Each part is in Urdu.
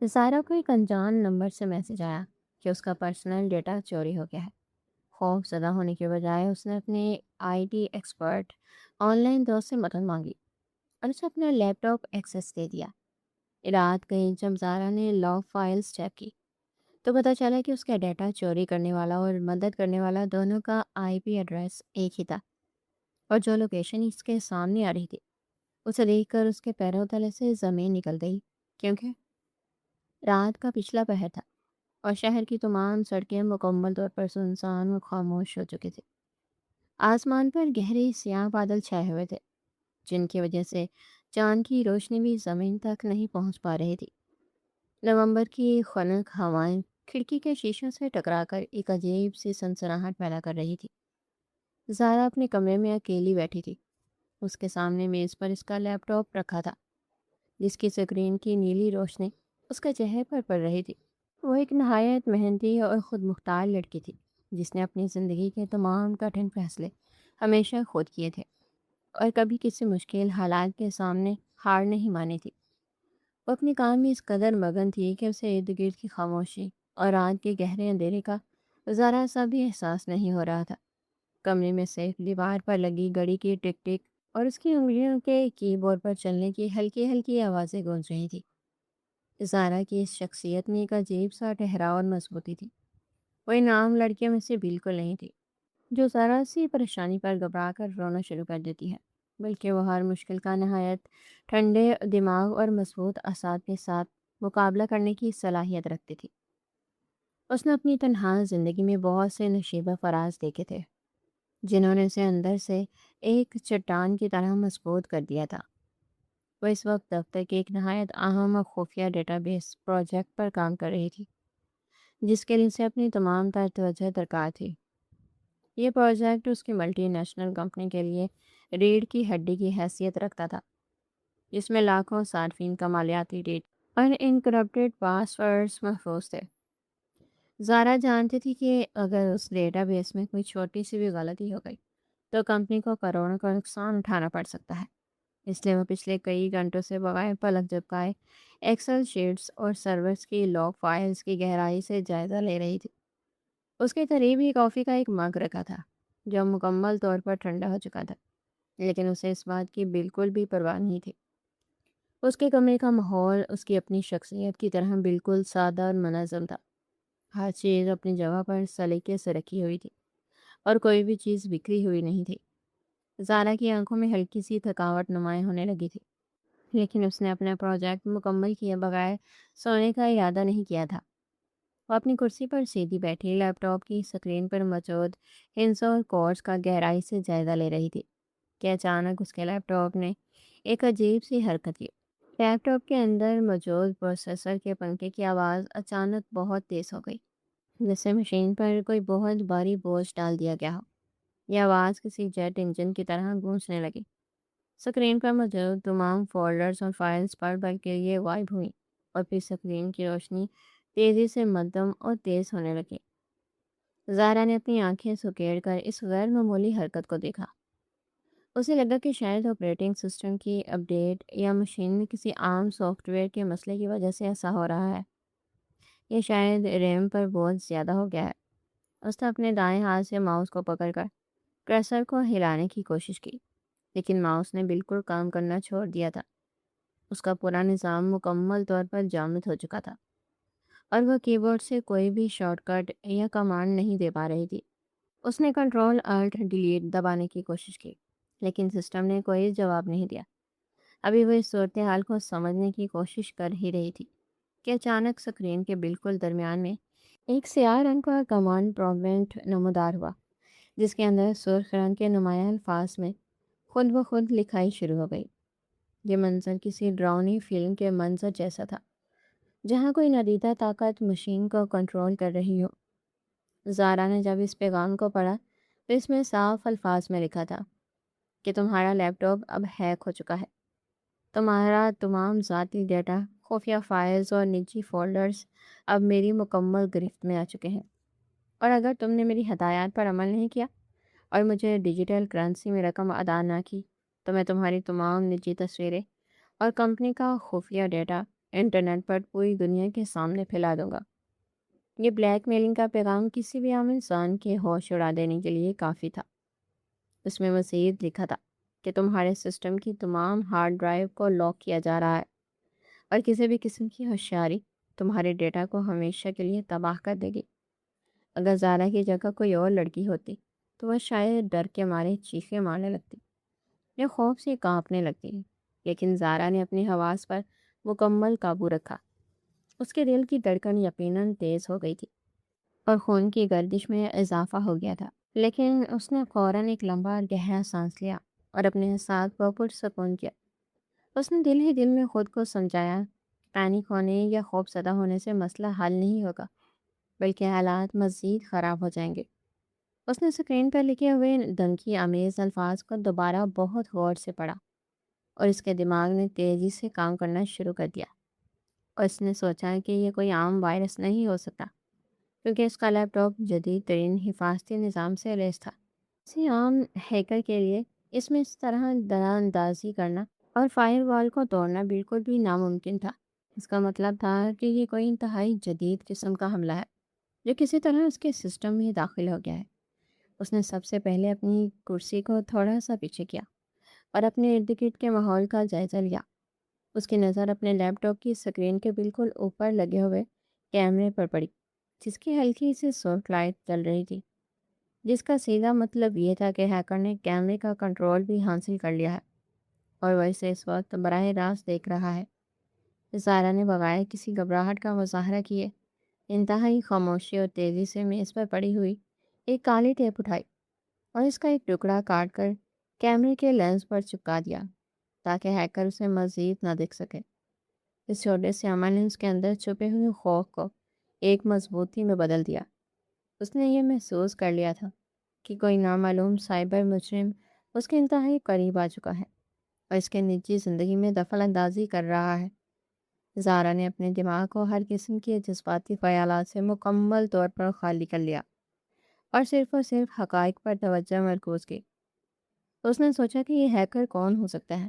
زائرہ کو ایک انجان نمبر سے میسج آیا کہ اس کا پرسنل ڈیٹا چوری ہو گیا ہے۔ خوف زدہ ہونے کے بجائے اس نے اپنے I T expert on line دوست سے مدد مانگی اور اسے اپنا لیپ ٹاپ ایکسیس دے دیا۔ رات گئی جب زارا نے لاگ فائلز چیک کی تو پتہ چلا کہ اس کا ڈیٹا چوری کرنے والا اور مدد کرنے والا دونوں کا آئی پی ایڈریس ایک ہی تھا، اور جو لوکیشن اس کے سامنے آ رہی تھی اسے دیکھ کر اس کے پیروں تلے سے زمین نکل گئی، کیونکہ رات کا پچھلا پہر تھا اور شہر کی تمام سڑکیں مکمل طور پر سنسان و خاموش ہو چکی تھی۔ آسمان پر گہرے سیاہ بادل چھائے ہوئے تھے، جن کی وجہ سے چاند کی روشنی بھی زمین تک نہیں پہنچ پا رہی تھی۔ نومبر کی خنک ہوائیں کھڑکی کے شیشوں سے ٹکرا کر ایک عجیب سی سنسناہٹ پیدا کر رہی تھی۔ زارا اپنے کمرے میں اکیلی بیٹھی تھی۔ اس کے سامنے میز پر اس کا لیپ ٹاپ رکھا تھا، جس کی اسکرین کی نیلی روشنی اس کے چہرے پر پڑ رہی تھی۔ وہ ایک نہایت محنتی اور خود مختار لڑکی تھی، جس نے اپنی زندگی کے تمام کٹھن فیصلے ہمیشہ خود کیے تھے اور کبھی کسی مشکل حالات کے سامنے ہار نہیں مانی تھی۔ وہ اپنے کام میں اس قدر مگن تھی کہ اسے ارد گرد کی خاموشی اور رات کے گہرے اندھیرے کا ذرا سا بھی احساس نہیں ہو رہا تھا۔ کمرے میں صرف دیوار پر لگی گھڑی کی ٹک ٹک اور اس کی انگلیوں کے کی بورڈ پر چلنے کی ہلکی ہلکی آوازیں گونج رہی تھی۔ زارا کی اس شخصیت میں ایک عجیب سا ٹھہراؤ اور مضبوطی تھی۔ وہ ان عام لڑکیوں میں سے بالکل نہیں تھی جو ذرا سی پریشانی پر گھبرا کر رونا شروع کر دیتی ہے، بلکہ وہ ہر مشکل کا نہایت ٹھنڈے دماغ اور مضبوط اعصاب کے ساتھ مقابلہ کرنے کی صلاحیت رکھتی تھی۔ اس نے اپنی تنہا زندگی میں بہت سے نشیبہ فراز دیکھے تھے، جنہوں نے اسے اندر سے ایک چٹان کی طرح مضبوط کر دیا تھا۔ وہ اس وقت دفتر کے ایک نہایت اہم اور خفیہ ڈیٹا بیس پروجیکٹ پر کام کر رہی تھی، جس کے لیے اسے اپنی تمام تر توجہ درکار تھی۔ یہ پروجیکٹ اس کی ملٹی نیشنل کمپنی کے لیے ریڑھ کی ہڈی کی حیثیت رکھتا تھا، جس میں لاکھوں صارفین کا مالیاتی ڈیٹا اور انکرپٹڈ پاس ورڈز محفوظ تھے۔ زارا جانتی تھی کہ اگر اس ڈیٹا بیس میں کوئی چھوٹی سی بھی غلطی ہو گئی تو کمپنی کو کروڑوں کا نقصان اٹھانا پڑ سکتا ہے۔ اس لیے وہ پچھلے کئی گھنٹوں سے بغیر پلک جھپکائے ایکسل شیٹس اور سرورز کی لاگ فائلز کی گہرائی سے جائزہ لے رہی تھی۔ اس کے قریب ہی کافی کا ایک مگ رکھا تھا، جو مکمل طور پر ٹھنڈا ہو چکا تھا، لیکن اسے اس بات کی بالکل بھی پرواہ نہیں تھی۔ اس کے کمرے کا ماحول اس کی اپنی شخصیت کی طرح بالکل سادہ اور منظم تھا۔ ہر چیز اپنی جگہ پر سلیقے سے رکھی ہوئی تھی اور کوئی بھی چیز بکھری ہوئی نہیں تھی۔ زارا کی آنکھوں میں ہلکی سی تھکاوٹ نمایاں ہونے لگی تھی، لیکن اس نے اپنا پروجیکٹ مکمل کیے بغیر سونے کا ارادہ نہیں کیا تھا۔ وہ اپنی کرسی پر سیدھی بیٹھی لیپ ٹاپ کی اسکرین پر موجود ہنسوں اور کوڈز کا گہرائی سے جائزہ لے رہی تھی کہ اچانک اس کے لیپ ٹاپ نے ایک عجیب سی حرکت کی۔ لیپ ٹاپ کے اندر موجود پروسیسر کے پنکھے کی آواز اچانک بہت تیز ہو گئی، جیسے مشین پر کوئی بہت بھاری بوجھ ڈال دیا گیا ہو۔ یہ آواز کسی جیٹ انجن کی طرح گونجنے لگی۔ اسکرین پر موجود تمام فولڈرز اور فائلز پر بل کے لیے غائب ہوئیں اور پھر اسکرین کی روشنی تیزی سے مدھم اور تیز ہونے لگی۔ زارا نے اپنی آنکھیں سکیڑ کر اس غیر معمولی حرکت کو دیکھا۔ اسے لگا کہ شاید آپریٹنگ سسٹم کی اپ ڈیٹ یا مشین میں کسی عام سافٹ ویئر کے مسئلے کی وجہ سے ایسا ہو رہا ہے، یا شاید ریم پر بہت زیادہ ہو گیا ہے۔ اس نے اپنے دائیں ہاتھ سے ماؤس کو پکڑ کر کرسر کو ہلانے کی کوشش کی، لیکن ماؤس نے بالکل کام کرنا چھوڑ دیا تھا۔ اس کا پورا نظام مکمل طور پر جامد ہو چکا تھا اور وہ کی بورڈ سے کوئی بھی شارٹ کٹ یا کمانڈ نہیں دے پا رہی تھی۔ اس نے کنٹرول الٹ ڈیلیٹ دبانے کی کوشش کی، لیکن سسٹم نے کوئی جواب نہیں دیا۔ ابھی وہ اس صورتحال کو سمجھنے کی کوشش کر ہی رہی تھی کہ اچانک اسکرین کے بالکل درمیان میں ایک سیاہ رنگ کا کمانڈ پرومپٹ نمودار ہوا، جس کے اندر سرخ رنگ کے نمایاں الفاظ میں خود بخود لکھائی شروع ہو گئی۔ یہ منظر کسی ڈراؤنی فلم کے منظر جیسا تھا، جہاں کوئی ندیدہ طاقت مشین کو کنٹرول کر رہی ہو۔ زارا نے جب اس پیغام کو پڑھا تو اس میں صاف الفاظ میں لکھا تھا کہ تمہارا لیپ ٹاپ اب ہیک ہو چکا ہے۔ تمہارا تمام ذاتی ڈیٹا، خفیہ فائلز اور نجی فولڈرز اب میری مکمل گرفت میں آ چکے ہیں، اور اگر تم نے میری ہدایات پر عمل نہیں کیا اور مجھے ڈیجیٹل کرنسی میں رقم ادا نہ کی تو میں تمہاری تمام نجی تصویریں اور کمپنی کا خفیہ ڈیٹا انٹرنیٹ پر پوری دنیا کے سامنے پھیلا دوں گا۔ یہ بلیک میلنگ کا پیغام کسی بھی عام انسان کے ہوش اڑا دینے کے لیے کافی تھا۔ اس میں مزید لکھا تھا کہ تمہارے سسٹم کی تمام ہارڈ ڈرائیو کو لاک کیا جا رہا ہے، اور کسی بھی قسم کی ہوشیاری تمہارے ڈیٹا کو ہمیشہ کے لیے تباہ کر دے گی۔ اگر زارا کی جگہ کوئی اور لڑکی ہوتی تو وہ شاید ڈر کے مارے چیخیں مارنے لگتی یا خوف سے کانپنے لگتی، لیکن زارا نے اپنی حواس پر مکمل قابو رکھا۔ اس کے دل کی دھڑکن یقیناً تیز ہو گئی تھی اور خون کی گردش میں اضافہ ہو گیا تھا، لیکن اس نے فوراً ایک لمبا اور گہرا سانس لیا اور اپنے احساس کو پرسکون کیا۔ اس نے دل ہی دل میں خود کو سمجھایا، پینک ہونے یا خوف زدہ ہونے سے مسئلہ حل نہیں ہوگا، بلکہ حالات مزید خراب ہو جائیں گے۔ اس نے اسکرین پر لکھے ہوئے دھمکی آمیز الفاظ کو دوبارہ بہت غور سے پڑھا، اور اس کے دماغ نے تیزی سے کام کرنا شروع کر دیا۔ اور اس نے سوچا کہ یہ کوئی عام وائرس نہیں ہو سکتا، کیونکہ اس کا لیپ ٹاپ جدید ترین حفاظتی نظام سے لیس تھا۔ کسی عام ہیکر کے لیے اس میں اس طرح درا اندازی کرنا اور فائر وال کو توڑنا بالکل بھی ناممکن تھا۔ اس کا مطلب تھا کہ یہ کوئی انتہائی جدید قسم کا حملہ ہے جو کسی طرح اس کے سسٹم میں داخل ہو گیا ہے۔ اس نے سب سے پہلے اپنی کرسی کو تھوڑا سا پیچھے کیا اور اپنے ارد گرد کے ماحول کا جائزہ لیا۔ اس کی نظر اپنے لیپ ٹاپ کی اسکرین کے بالکل اوپر لگے ہوئے کیمرے پر پڑی، جس کی ہلکی سی سرخ لائٹ جل رہی تھی، جس کا سیدھا مطلب یہ تھا کہ ہیکر نے کیمرے کا کنٹرول بھی حاصل کر لیا ہے اور وہ اسے اس وقت براہ راست دیکھ رہا ہے۔ زارا نے بغیر کسی گھبراہٹ کا مظاہرہ کیے انتہائی خاموشی اور تیزی سے میز پر پڑی ہوئی ایک کالی ٹیپ اٹھائی اور اس کا ایک ٹکڑا کاٹ کر کیمرے کے لینس پر چپکا دیا تاکہ ہیکر اسے مزید نہ دیکھ سکے۔ اس چھوٹے سے عمل نے اس کے اندر چھپے ہوئے خوف کو ایک مضبوطی میں بدل دیا۔ اس نے یہ محسوس کر لیا تھا کہ کوئی نامعلوم سائبر مجرم اس کے انتہائی قریب آ چکا ہے اور اس کے نجی زندگی میں دخل اندازی کر رہا ہے۔ زارا نے اپنے دماغ کو ہر قسم کے جذباتی خیالات سے مکمل طور پر خالی کر لیا اور صرف حقائق پر توجہ مرکوز کی۔ اس نے سوچا کہ یہ ہیکر کون ہو سکتا ہے؟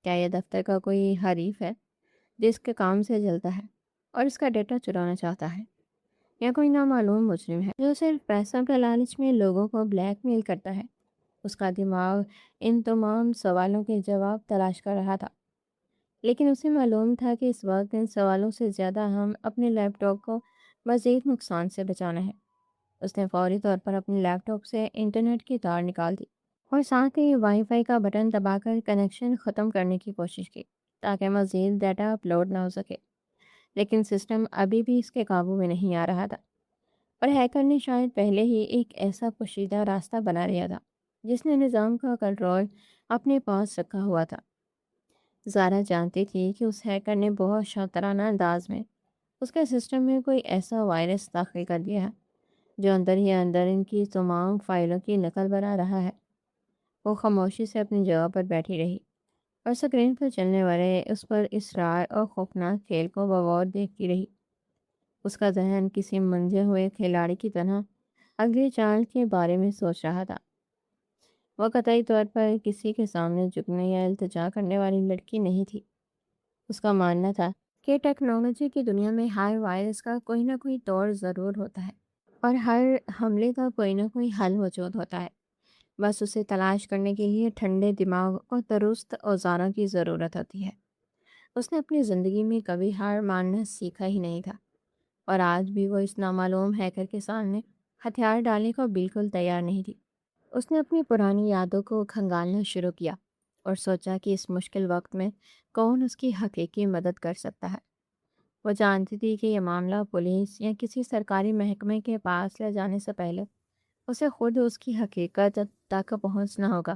کیا یہ دفتر کا کوئی حریف ہے جس کے کام سے جلتا ہے اور اس کا ڈیٹا چرانا چاہتا ہے، یا کوئی نامعلوم مجرم ہے جو صرف پیسوں کے لالچ میں لوگوں کو بلیک میل کرتا ہے؟ اس کا دماغ ان تمام سوالوں کے جواب تلاش کر رہا تھا، لیکن اسے معلوم تھا کہ اس وقت ان سوالوں سے زیادہ اہم اپنے لیپ ٹاپ کو مزید نقصان سے بچانا ہے۔ اس نے فوری طور پر اپنے لیپ ٹاپ سے انٹرنیٹ کی تار نکال دی اور ساتھ ہی وائی فائی کا بٹن دبا کر کنیکشن ختم کرنے کی کوشش کی تاکہ مزید ڈیٹا اپلوڈ نہ ہو سکے، لیکن سسٹم ابھی بھی اس کے قابو میں نہیں آ رہا تھا، اور ہیکر نے شاید پہلے ہی ایک ایسا پوشیدہ راستہ بنا لیا تھا جس نے نظام کا کنٹرول اپنے پاس رکھا ہوا تھا۔ زارا جانتی تھی کہ اس ہیکر نے بہت شاطرانہ انداز میں اس کے سسٹم میں کوئی ایسا وائرس داخل کر دیا ہے جو اندر ہی اندر ان کی تمام فائلوں کی نقل بنا رہا ہے۔ وہ خاموشی سے اپنی جگہ پر بیٹھی رہی اور اسکرین پر چلنے والے اس پر اسرار اور خوفناک کھیل کو بغور دیکھتی رہی۔ اس کا ذہن کسی منجھے ہوئے کھلاڑی کی طرح اگلی چال کے بارے میں سوچ رہا تھا۔ وہ قطعی طور پر کسی کے سامنے جھکنے یا التجا کرنے والی لڑکی نہیں تھی۔ اس کا ماننا تھا کہ ٹیکنالوجی کی دنیا میں ہر وائرس کا کوئی نہ کوئی توڑ ضرور ہوتا ہے اور ہر حملے کا کوئی نہ کوئی حل موجود ہوتا ہے، بس اسے تلاش کرنے کے لیے ٹھنڈے دماغ اور درست اوزاروں کی ضرورت ہوتی ہے۔ اس نے اپنی زندگی میں کبھی ہار ماننا سیکھا ہی نہیں تھا، اور آج بھی وہ اس نامعلوم ہیکر کے سامنے ہتھیار ڈالنے کو بالکل تیار نہیں تھی۔ اس نے اپنی پرانی یادوں کو کھنگالنا شروع کیا اور سوچا کہ اس مشکل وقت میں کون اس کی حقیقی مدد کر سکتا ہے۔ وہ جانتی تھی کہ یہ معاملہ پولیس یا کسی سرکاری محکمے کے پاس لے جانے سے پہلے اسے خود اس کی حقیقت تک پہنچنا ہوگا،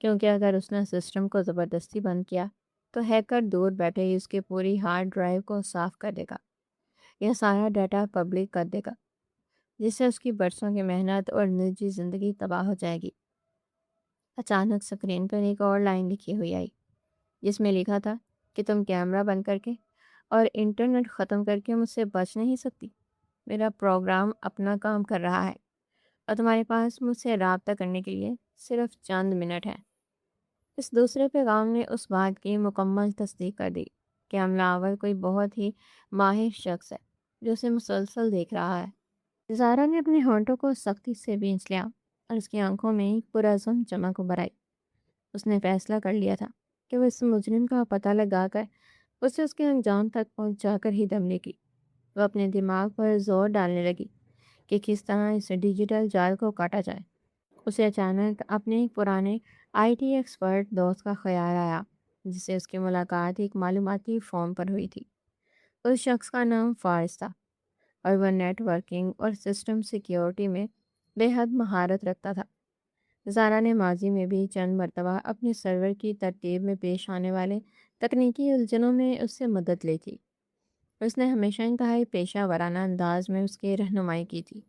کیونکہ اگر اس نے سسٹم کو زبردستی بند کیا تو ہیکر دور بیٹھے ہی اس کی پوری ہارڈ ڈرائیو کو صاف کر دے گا یا سارا ڈیٹا پبلک کر دے گا، جس سے اس کی برسوں کی محنت اور نجی زندگی تباہ ہو جائے گی۔ اچانک اسکرین پر ایک اور لائن لکھی ہوئی آئی جس میں لکھا تھا کہ تم کیمرہ بند کر کے اور انٹرنیٹ ختم کر کے مجھ سے بچ نہیں سکتی۔ میرا پروگرام اپنا کام کر رہا ہے اور تمہارے پاس مجھ سے رابطہ کرنے کے لیے صرف چند منٹ ہیں۔ اس دوسرے پیغام نے اس بات کی مکمل تصدیق کر دی کہ حملہ آور کوئی بہت ہی ماہر شخص ہے جو اسے مسلسل دیکھ رہا ہے۔ زارا نے اپنے ہونٹوں کو سختی سے بھینچ لیا اور اس کی آنکھوں میں ایک پرعزم چمک ابھر آئی۔ اس نے فیصلہ کر لیا تھا کہ وہ اس مجرم کا پتہ لگا کر اسے اس کے انجام تک پہنچا کر ہی دم لے گی۔ وہ اپنے دماغ پر زور ڈالنے لگی کہ کس طرح اس ڈیجیٹل جال کو کاٹا جائے۔ اسے اچانک اپنے ایک پرانے آئی ٹی ایکسپرٹ دوست کا خیال آیا جس سے اس کی ملاقات ایک معلوماتی فارم پر ہوئی تھی۔ اس شخص کا نام فارس تھا اور وہ نیٹ ورکنگ اور سسٹم سیکیورٹی میں بے حد مہارت رکھتا تھا۔ زارا نے ماضی میں بھی چند مرتبہ اپنے سرور کی ترتیب میں پیش آنے والے تکنیکی الجھنوں میں اس سے مدد لی تھی۔ اس نے ہمیشہ انتہائی پیشہ ورانہ انداز میں اس کی رہنمائی کی تھی۔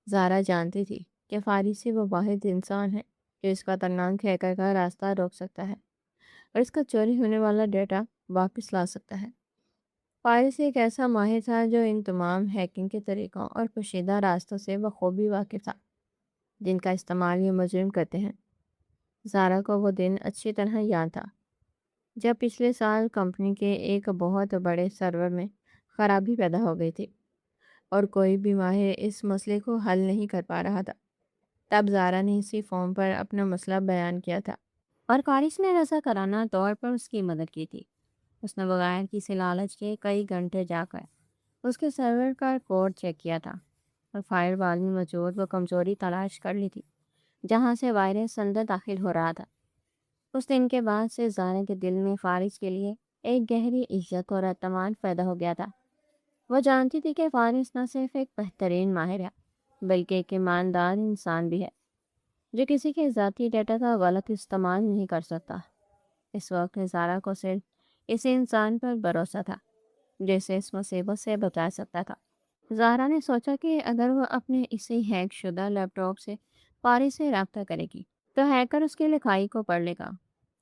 زارا جانتی تھی کہ فارسی وہ واحد انسان ہے جو اس خطرناک ہیکر کا راستہ روک سکتا ہے اور اس کا چوری ہونے والا ڈیٹا واپس لا سکتا ہے۔ فارسی ایک ایسا ماہر تھا جو ان تمام ہیکنگ کے طریقوں اور پوشیدہ راستوں سے بخوبی واقف تھا جن کا استعمال یہ مجرم کرتے ہیں۔ زارا کو وہ دن اچھی طرح یاد تھا جب پچھلے سال کمپنی کے ایک بہت بڑے سرور میں خرابی پیدا ہو گئی تھی اور کوئی بھی ماہر اس مسئلے کو حل نہیں کر پا رہا تھا۔ تب زارا نے اسی فارم پر اپنا مسئلہ بیان کیا تھا اور فارس نے رضاکارانہ طور پر اس کی مدد کی تھی۔ اس نے بغیر کسی لالچ کے کئی گھنٹے جا کر اس کے سرور کا کوڈ چیک کیا تھا اور فائر وال میں موجود وہ کمزوری تلاش کر لی تھی جہاں سے وائرس اندر داخل ہو رہا تھا۔ اس دن کے بعد سے زارا کے دل میں فارس کے لیے ایک گہری عزت اور اعتماد پیدا ہو گیا تھا۔ وہ جانتی تھی کہ فارس نہ صرف ایک بہترین ماہر ہے بلکہ ایک ایماندار انسان بھی ہے جو کسی کے ذاتی ڈیٹا کا غلط استعمال نہیں کر سکتا۔ اس وقت زارا کو صرف اسی انسان پر بھروسہ تھا جسے اس مصیبت سے بچا سکتا تھا۔ زارا نے سوچا کہ اگر وہ اپنے اسی ہیک شدہ لیپ ٹاپ سے فارس سے رابطہ کرے گی تو ہیکر اس کی لکھائی کو پڑھ لے گا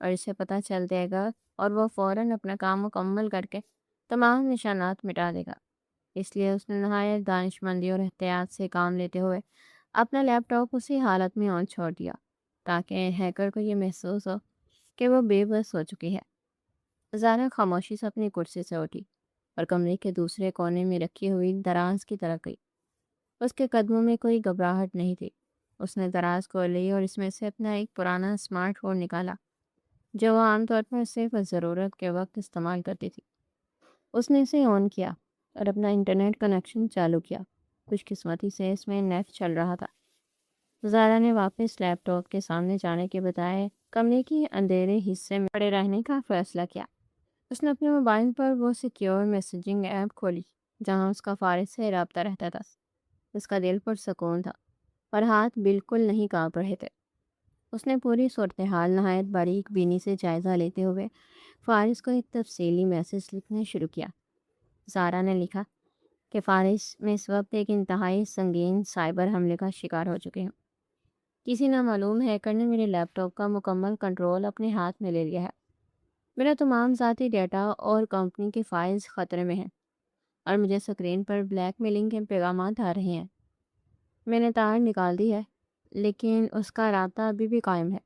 اور اسے پتہ چل جائے گا اور وہ فوراً اپنا کام مکمل کر کے تمام نشانات مٹا دے گا۔ اس لیے اس نے نہایت دانش مندی اور احتیاط سے کام لیتے ہوئے اپنا لیپ ٹاپ اسی حالت میں آن چھوڑ دیا تاکہ ہیکر کو یہ محسوس ہو کہ وہ بے بس ہو چکی ہے۔ زارا خاموشی سے اپنی کرسی سے اٹھی اور کمرے کے دوسرے کونے میں رکھی ہوئی دراز کی طرف گئی۔ اس کے قدموں میں کوئی گھبراہٹ نہیں تھی۔ اس نے دراز کو لی اور اس میں سے اپنا ایک پرانا اسمارٹ فون نکالا جو وہ عام طور پر صرف ضرورت کے وقت استعمال کرتی تھی۔ اس نے اسے آن کیا اور اپنا انٹرنیٹ کنیکشن چالو کیا۔ خوش قسمتی سے اس میں نیٹ چل رہا تھا۔ زارا نے واپس لیپ ٹاپ کے سامنے جانے کے بجائے کمرے کے اندھیرے حصے میں پڑے رہنے کا فیصلہ کیا۔ اس نے اپنے موبائل پر وہ سیکیور میسیجنگ ایپ کھولی جہاں اس کا فارس سے رابطہ رہتا تھا۔ اس کا دل پر سکون تھا اور ہاتھ بالکل نہیں کانپ رہے تھے۔ اس نے پوری صورتحال نہایت باریک بینی سے جائزہ لیتے ہوئے فارس کو ایک تفصیلی میسج لکھنا شروع کیا۔ زارا نے لکھا کہ فارس میں اس وقت ایک انتہائی سنگین سائبر حملے کا شکار ہو چکے ہوں۔ کسی نامعلوم ہیکر نے میرے لیپ ٹاپ کا مکمل کنٹرول اپنے ہاتھ میں لے لیا ہے۔ میرا تمام ذاتی ڈیٹا اور کمپنی کے فائلز خطرے میں ہیں اور مجھے اسکرین پر بلیک میلنگ کے پیغامات آ رہے ہیں۔ میں نے تار نکال دی ہے لیکن اس کا رابطہ ابھی بھی قائم ہے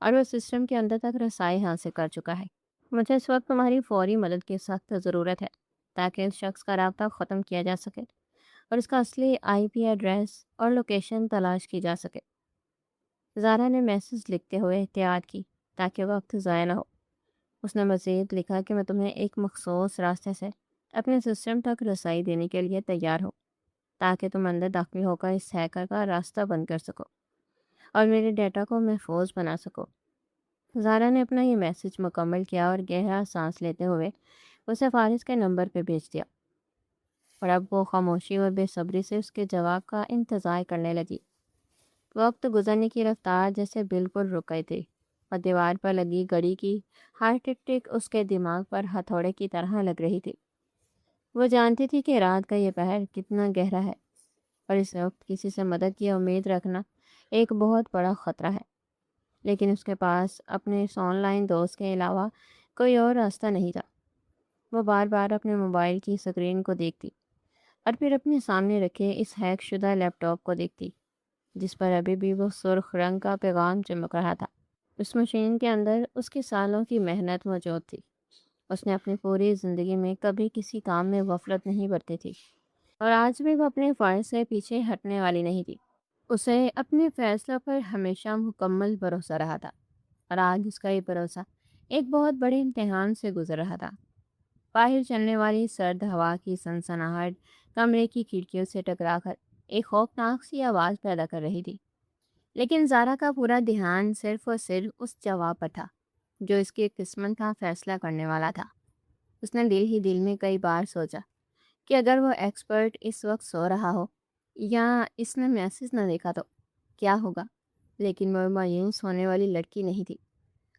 اور وہ سسٹم کے اندر تک رسائی حاصل کر چکا ہے۔ مجھے اس وقت تمہاری فوری مدد کی سخت ضرورت ہے تاکہ اس شخص کا رابطہ ختم کیا جا سکے اور اس کا اصلی آئی پی ایڈریس اور لوکیشن تلاش کی جا سکے۔ زارا نے میسج لکھتے ہوئے احتیاط کی تاکہ وقت ضائع نہ ہو۔ اس نے مزید لکھا کہ میں تمہیں ایک مخصوص راستے سے اپنے سسٹم تک رسائی دینے کے لیے تیار ہوں تاکہ تم اندر داخل ہو کر اس ہیکر کا راستہ بند کر سکو اور میرے ڈیٹا کو محفوظ بنا سکو۔ زارا نے اپنا یہ میسج مکمل کیا اور گہرا سانس لیتے ہوئے اسے فارس کے نمبر پہ بھیج دیا اور اب وہ خاموشی اور بے صبری سے اس کے جواب کا انتظار کرنے لگی۔ وقت گزرنے کی رفتار جیسے بالکل رک گئی تھی اور دیوار پر لگی گھڑی کی ہر ٹک ٹک اس کے دماغ پر ہتھوڑے کی طرح لگ رہی تھی۔ وہ جانتی تھی کہ رات کا یہ پہر کتنا گہرا ہے اور اس وقت کسی سے مدد کی امید رکھنا ایک بہت بڑا خطرہ ہے، لیکن اس کے پاس اپنے اس آن لائن دوست کے علاوہ کوئی اور راستہ نہیں تھا۔ وہ بار بار اپنے موبائل کی اسکرین کو دیکھتی اور پھر اپنے سامنے رکھے اس ہیک شدہ لیپ ٹاپ کو دیکھتی جس پر ابھی بھی وہ سرخ رنگ کا پیغام چمک رہا تھا۔ اس مشین کے اندر اس کی سالوں کی محنت موجود تھی اس نے اپنی پوری زندگی میں کبھی کسی کام میں غفلت نہیں برتی تھی، اور آج بھی وہ اپنے فرض سے پیچھے ہٹنے والی نہیں تھی۔ اسے اپنے فیصلہ پر ہمیشہ مکمل بھروسہ رہا تھا، اور آج اس کا یہ بھروسہ ایک بہت بڑے امتحان سے گزر رہا تھا۔ باہر چلنے والی سرد ہوا کی سنسناہٹ کمرے کی کھڑکیوں سے ٹکرا کر ایک خوفناک سی آواز پیدا کر رہی تھی، لیکن زارا کا پورا دھیان صرف اور صرف اس جواب پر تھا جو اس کی قسمت کا فیصلہ کرنے والا تھا۔ اس نے دل ہی دل میں کئی بار سوچا کہ اگر وہ ایکسپرٹ اس وقت سو رہا ہو یا اس نے میسج نہ دیکھا تو کیا ہوگا، لیکن وہ مایوس ہونے والی لڑکی نہیں تھی۔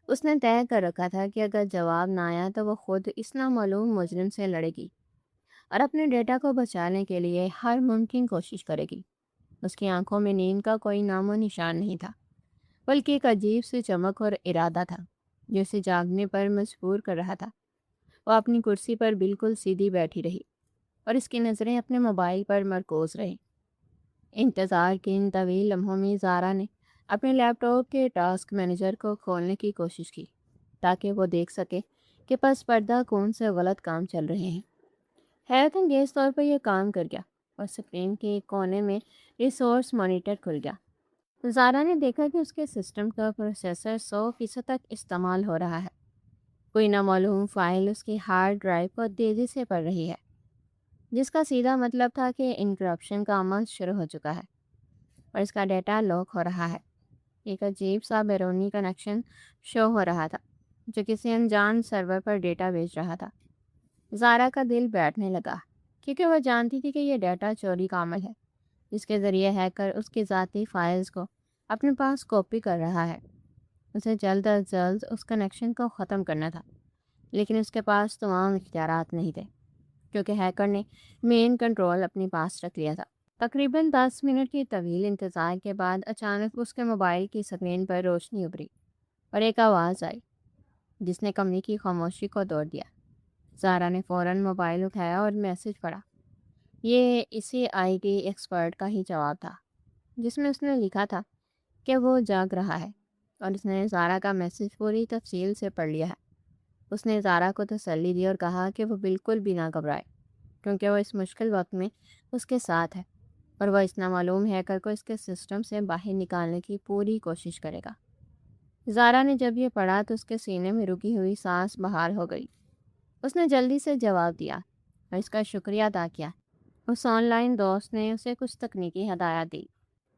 اس نے طے کر رکھا تھا کہ اگر جواب نہ آیا تو وہ خود اس نامعلوم مجرم سے لڑے گی اور اپنے ڈیٹا کو بچانے کے لیے ہر ممکن کوشش کرے گی۔ اس کی آنکھوں میں نیند کا کوئی نام و نشان نہیں تھا، بلکہ ایک عجیب سی چمک اور ارادہ تھا جو اسے جاگنے پر مجبور کر رہا تھا۔ وہ اپنی کرسی پر بالکل سیدھی بیٹھی رہی اور اس کی نظریں اپنے موبائل پر مرکوز رہیں۔ انتظار کے ان طویل لمحوں میں زارا نے اپنے لیپ ٹاپ کے ٹاسک مینیجر کو کھولنے کی کوشش کی تاکہ وہ دیکھ سکے کہ پس پردہ کون سے غلط کام چل رہے ہیں۔ حیرت انگیز طور پر یہ کام کر گیا اور اسکرین کے ایک کونے میں ریسورس مانیٹر کھل گیا۔ زارا نے دیکھا کہ اس کے سسٹم کا پروسیسر 100% تک استعمال ہو رہا ہے۔ کوئی نامعلوم فائل اس کی ہارڈ ڈرائیو پر تیزی سے پڑھ رہی ہے، جس کا سیدھا مطلب تھا کہ انکرپشن کا عمل شروع ہو چکا ہے اور اس کا ڈیٹا لاک ہو رہا ہے۔ ایک عجیب سا بیرونی کنیکشن شو ہو رہا تھا جو کسی انجان سرور پر ڈیٹا بھیج رہا تھا۔ زارا کا دل بیٹھنے لگا کیونکہ وہ جانتی تھی کہ یہ ڈیٹا چوری کا عمل ہے جس کے ذریعے ہیکر اس کی ذاتی فائلز کو اپنے پاس کاپی کر رہا ہے۔ اسے جلد از جلد اس کنیکشن کو ختم کرنا تھا، لیکن اس کے پاس تمام اختیارات نہیں تھے کیونکہ ہیکر نے مین کنٹرول اپنے پاس رکھ لیا تھا۔ تقریباً 10 منٹ کی طویل انتظار کے بعد اچانک اس کے موبائل کی اسکرین پر روشنی ابھری اور ایک آواز آئی جس نے کمرے کی خاموشی کو توڑ دیا۔ زارا نے فوراً موبائل اٹھایا اور میسج پڑھا۔ یہ اسی آئی ٹی ایکسپرٹ کا ہی جواب تھا جس میں اس نے لکھا تھا کہ وہ جاگ رہا ہے، اور اس نے زارا کا میسج پوری تفصیل سے پڑھ لیا ہے۔ اس نے زارا کو تسلی دی اور کہا کہ وہ بالکل بھی نہ گھبرائے کیونکہ وہ اس مشکل وقت میں اس کے ساتھ ہے اور وہ اس نامعلوم ہیکر کو اس کے سسٹم سے باہر نکالنے کی پوری کوشش کرے گا۔ زارا نے جب یہ پڑھا تو اس کے سینے میں رکی ہوئی سانس بحال ہو گئی۔ اس نے جلدی سے جواب دیا اور اس کا شکریہ ادا کیا۔ اس آن لائن دوست نے اسے کچھ تکنیکی ہدایات دی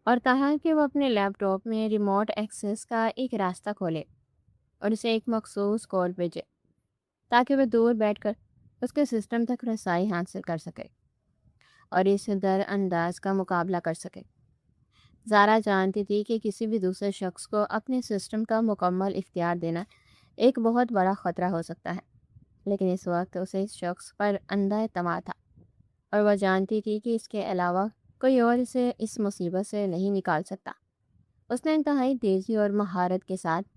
اور کہا کہ وہ اپنے لیپ ٹاپ میں ریموٹ ایکسیس کا ایک راستہ کھولے اور اسے ایک مخصوص کوڈ بھیجے تاکہ وہ دور بیٹھ کر اس کے سسٹم تک رسائی حاصل کر سکے اور اس در انداز کا مقابلہ کر سکے۔ زارا جانتی تھی کہ کسی بھی دوسرے شخص کو اپنے سسٹم کا مکمل اختیار دینا ایک بہت بڑا خطرہ ہو سکتا ہے، لیکن اس وقت اسے اس شخص پر اندھا اعتماد تھا اور وہ جانتی تھی کہ اس کے علاوہ کوئی اور اسے اس مصیبت سے نہیں نکال سکتا۔ اس نے انتہائی تیزی اور مہارت کے ساتھ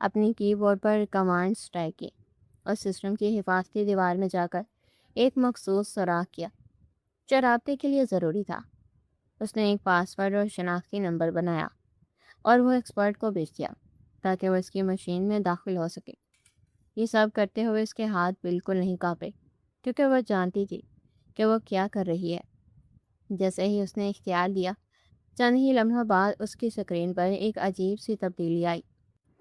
اپنی کی بورڈ پر کمانڈز ٹائپ کی اور سسٹم کی حفاظتی دیوار میں جا کر ایک مخصوص سوراخ کیا جو رابطے کے لیے ضروری تھا۔ اس نے ایک پاس ورڈ اور شناختی نمبر بنایا اور وہ ایکسپرٹ کو بھیج دیا تاکہ وہ اس کی مشین میں داخل ہو سکے۔ یہ سب کرتے ہوئے اس کے ہاتھ بالکل نہیں کانپے کیونکہ وہ جانتی تھی کہ وہ کیا کر رہی ہے۔ جیسے ہی اس نے اختیار دیا، چند ہی لمحوں بعد اس کی اسکرین پر ایک عجیب سی تبدیلی آئی۔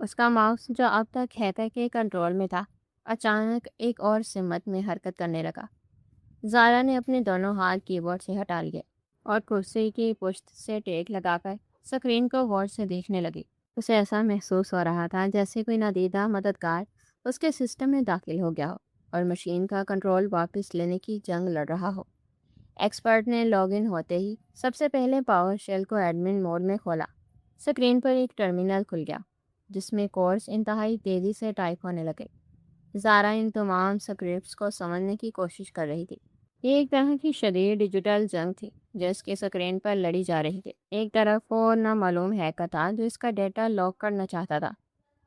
اس کا ماؤس جو اب تک ہیکر کے کنٹرول میں تھا اچانک ایک اور سمت میں حرکت کرنے لگا۔ زارا نے اپنے دونوں ہاتھ کی بورڈ سے ہٹا لیے اور کرسی کی پشت سے ٹیک لگا کر اسکرین کو غور سے دیکھنے لگی۔ اسے ایسا محسوس ہو رہا تھا جیسے کوئی نادیدہ مددگار اس کے سسٹم میں داخل ہو گیا ہو اور مشین کا کنٹرول واپس لینے کی جنگ لڑ رہا ہو۔ ایکسپرٹ نے لاگ ان ہوتے ہی سب سے پہلے پاور شیل کو ایڈمن موڈ میں کھولا۔ اسکرین پر ایک ٹرمینل کھل گیا جس میں کورس انتہائی تیزی سے ٹائپ ہونے لگے۔ زارا ان تمام اسکرپٹس کو سمجھنے کی کوشش کر رہی تھی۔ یہ ایک طرح کی شدید ڈیجیٹل جنگ تھی جو اس کے اسکرین پر لڑی جا رہی تھی۔ ایک طرف وہ نامعلوم ہیکر تھا جو اس کا ڈیٹا لاک کرنا چاہتا تھا،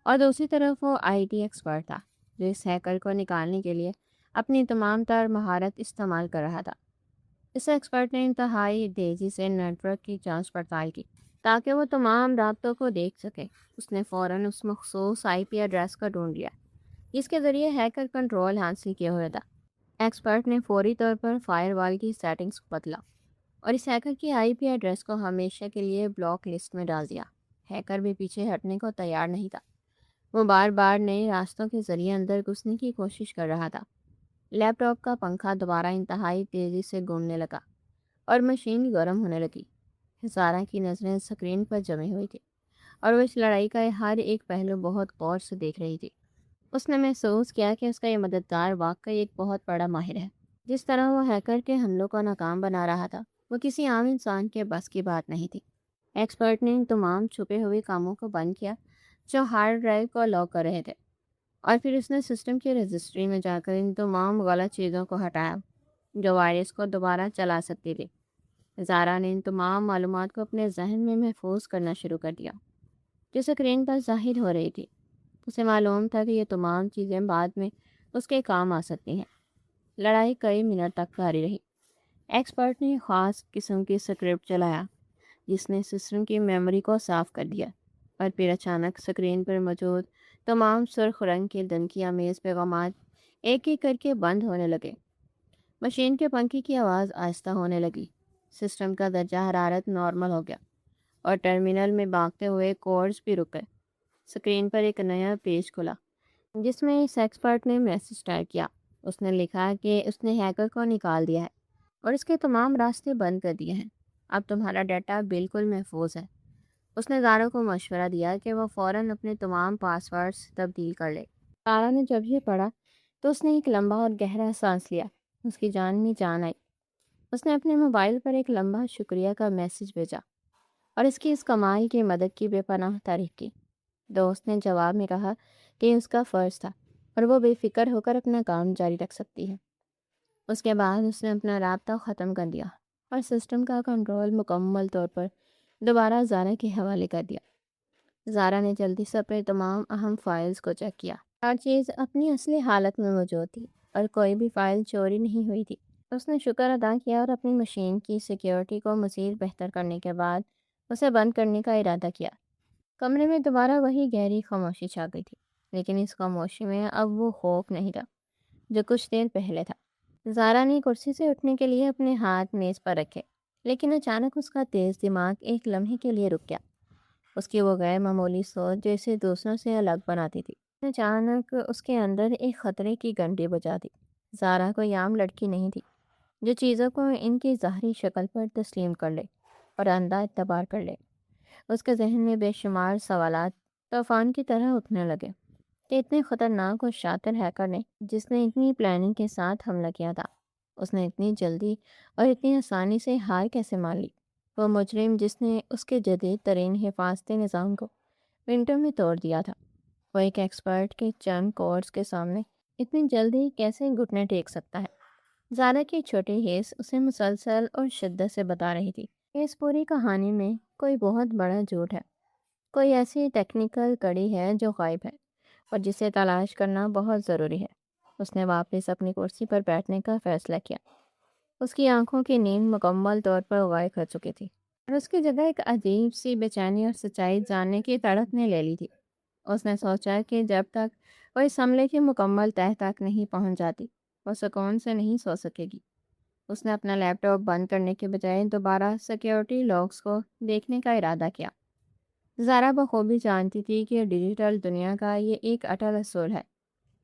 اور دوسری طرف وہ آئی ٹی ایکسپرٹ تھا جو اس ہیکر کو نکالنے کے لیے اپنی تمام تر مہارت استعمال کر رہا تھا۔ اس ایکسپرٹ نے انتہائی تیزی سے نیٹ ورک کی جانچ پڑتال کی تاکہ وہ تمام رابطوں کو دیکھ سکے۔ اس نے فوراً اس مخصوص آئی پی ایڈریس کو ڈھونڈ لیا اس کے ذریعے ہیکر کنٹرول حاصل کیا ہوا تھا۔ ایکسپرٹ نے فوری طور پر فائر وال کی سیٹنگز کو بدلا اور اس ہیکر کی آئی پی ایڈریس کو ہمیشہ کے لیے بلاک لسٹ میں ڈال دیا۔ ہیکر بھی پیچھے ہٹنے کو تیار نہیں تھا۔ وہ بار بار نئے راستوں کے ذریعے اندر گھسنے کی کوشش کر رہا تھا۔ لیپ ٹاپ کا پنکھا دوبارہ انتہائی تیزی سے گھومنے لگا اور مشین گرم ہونے لگی۔ زارا کی نظریں اسکرین پر جمی ہوئی تھی اور وہ اس لڑائی کا ہر ایک پہلو بہت غور سے دیکھ رہی تھی۔ اس نے محسوس کیا کہ اس کا یہ مددگار واقعی ایک بہت بڑا ماہر ہے۔ جس طرح وہ ہیکر کے حملوں کو ناکام بنا رہا تھا، وہ کسی عام انسان کے بس کی بات نہیں تھی۔ ایکسپرٹ نے ان تمام چھپے ہوئے کاموں کو بند کیا جو ہارڈ ڈرائیو کو لاک کر رہے تھے، اور پھر اس نے سسٹم کی رجسٹری میں جا کر ان تمام غلط چیزوں کو ہٹایا جو وائرس کو دوبارہ چلا سکتی تھی۔ زارا نے ان تمام معلومات کو اپنے ذہن میں محفوظ کرنا شروع کر دیا جو اسکرین پر ظاہر ہو رہی تھی۔ اسے معلوم تھا کہ یہ تمام چیزیں بعد میں اس کے کام آ سکتی ہیں۔ لڑائی کئی منٹ تک جاری رہی۔ ایکسپرٹ نے خاص قسم کی اسکرپٹ چلایا جس نے سسٹم کی میموری کو صاف کر دیا، اور پھر اچانک اسکرین پر موجود تمام سرخ رنگ کے دھمکی آمیز پیغامات ایک ایک کر کے بند ہونے لگے۔ مشین کے پنکھے کی آواز آہستہ ہونے لگی، سسٹم کا درجہ حرارت نارمل ہو گیا اور ٹرمینل میں بانگتے ہوئے کوڈز بھی رک گئے۔ اسکرین پر ایک نیا پیج کھلا جس میں اس ایکسپرٹ نے میسج ٹائپ کیا۔ اس نے لکھا کہ اس نے ہیکر کو نکال دیا ہے اور اس کے تمام راستے بند کر دیے ہیں۔ اب تمہارا ڈیٹا بالکل محفوظ ہے۔ اس نے زارا کو مشورہ دیا کہ وہ فوراً اپنے تمام پاس ورڈز تبدیل کر لے۔ زارا نے جب یہ پڑھا تو اس نے ایک لمبا اور گہرا سانس لیا۔ اس کی جان میں جان آئی۔ اس نے اپنے موبائل پر ایک لمبا شکریہ کا میسج بھیجا اور اس کی اس کمال کی مدد کی بے پناہ تعریف کی۔ دوست نے جواب میں کہا کہ یہ اس کا فرض تھا اور وہ بے فکر ہو کر اپنا کام جاری رکھ سکتی ہے۔ اس کے بعد اس نے اپنا رابطہ ختم کر دیا اور سسٹم کا کنٹرول مکمل طور پر دوبارہ زارا کے حوالے کر دیا۔ زارا نے جلدی سے اپنے تمام اہم فائلز کو چیک کیا۔ ہر چیز اپنی اصلی حالت میں موجود تھی اور کوئی بھی فائل چوری نہیں ہوئی تھی۔ اس نے شکر ادا کیا اور اپنی مشین کی سیکیورٹی کو مزید بہتر کرنے کے بعد اسے بند کرنے کا ارادہ کیا۔ کمرے میں دوبارہ وہی گہری خاموشی چھا گئی تھی، لیکن اس خاموشی میں اب وہ خوف نہیں تھا جو کچھ دیر پہلے تھا۔ زارا نے کرسی سے اٹھنے کے لیے اپنے ہاتھ میز پر رکھے، لیکن اچانک اس کا تیز دماغ ایک لمحے کے لیے رک گیا۔ اس کی وہ غیر معمولی سوچ جیسے دوسروں سے الگ بناتی تھی، اچانک اس کے اندر ایک خطرے کی گھنٹی بجا دی۔ زارا کوئی عام لڑکی نہیں تھی جو چیزوں کو ان کی ظاہری شکل پر تسلیم کر لے اور اندھا اعتبار کر لے۔ اس کے ذہن میں بے شمار سوالات طوفان کی طرح اٹھنے لگے کہ اتنے خطرناک اور شاطر ہیکر نے جس نے اتنی پلاننگ کے ساتھ حملہ کیا تھا، اس نے اتنی جلدی اور اتنی آسانی سے ہار کیسے مان لی؟ وہ مجرم جس نے اس کے جدید ترین حفاظتی نظام کو منٹوں میں توڑ دیا تھا، وہ ایک ایکسپرٹ کے چند کوڈز کے سامنے اتنی جلدی کیسے گھٹنے ٹیک سکتا ہے؟ زارا کی چھوٹی حس اسے مسلسل اور شدت سے بتا رہی تھی کہ اس پوری کہانی میں کوئی بہت بڑا جھوٹ ہے، کوئی ایسی ٹیکنیکل کڑی ہے جو غائب ہے اور جسے تلاش کرنا بہت ضروری ہے۔ اس نے واپس اپنی کرسی پر بیٹھنے کا فیصلہ کیا۔ اس کی آنکھوں کی نیند مکمل طور پر غائب ہو چکی تھی اور اس کی جگہ ایک عجیب سی بے چینی اور سچائی جاننے کی تڑپ نے لے لی تھی۔ اس نے سوچا کہ جب تک وہ اس حملے کی مکمل تہہ تک نہیں پہنچ جاتی، وہ سکون سے نہیں سو سکے گی۔ اس نے اپنا لیپ ٹاپ بند کرنے کے بجائے دوبارہ سیکیورٹی لاگز کو دیکھنے کا ارادہ کیا۔ زارا بخوبی جانتی تھی کہ ڈیجیٹل دنیا کا یہ ایک اٹل اصول ہے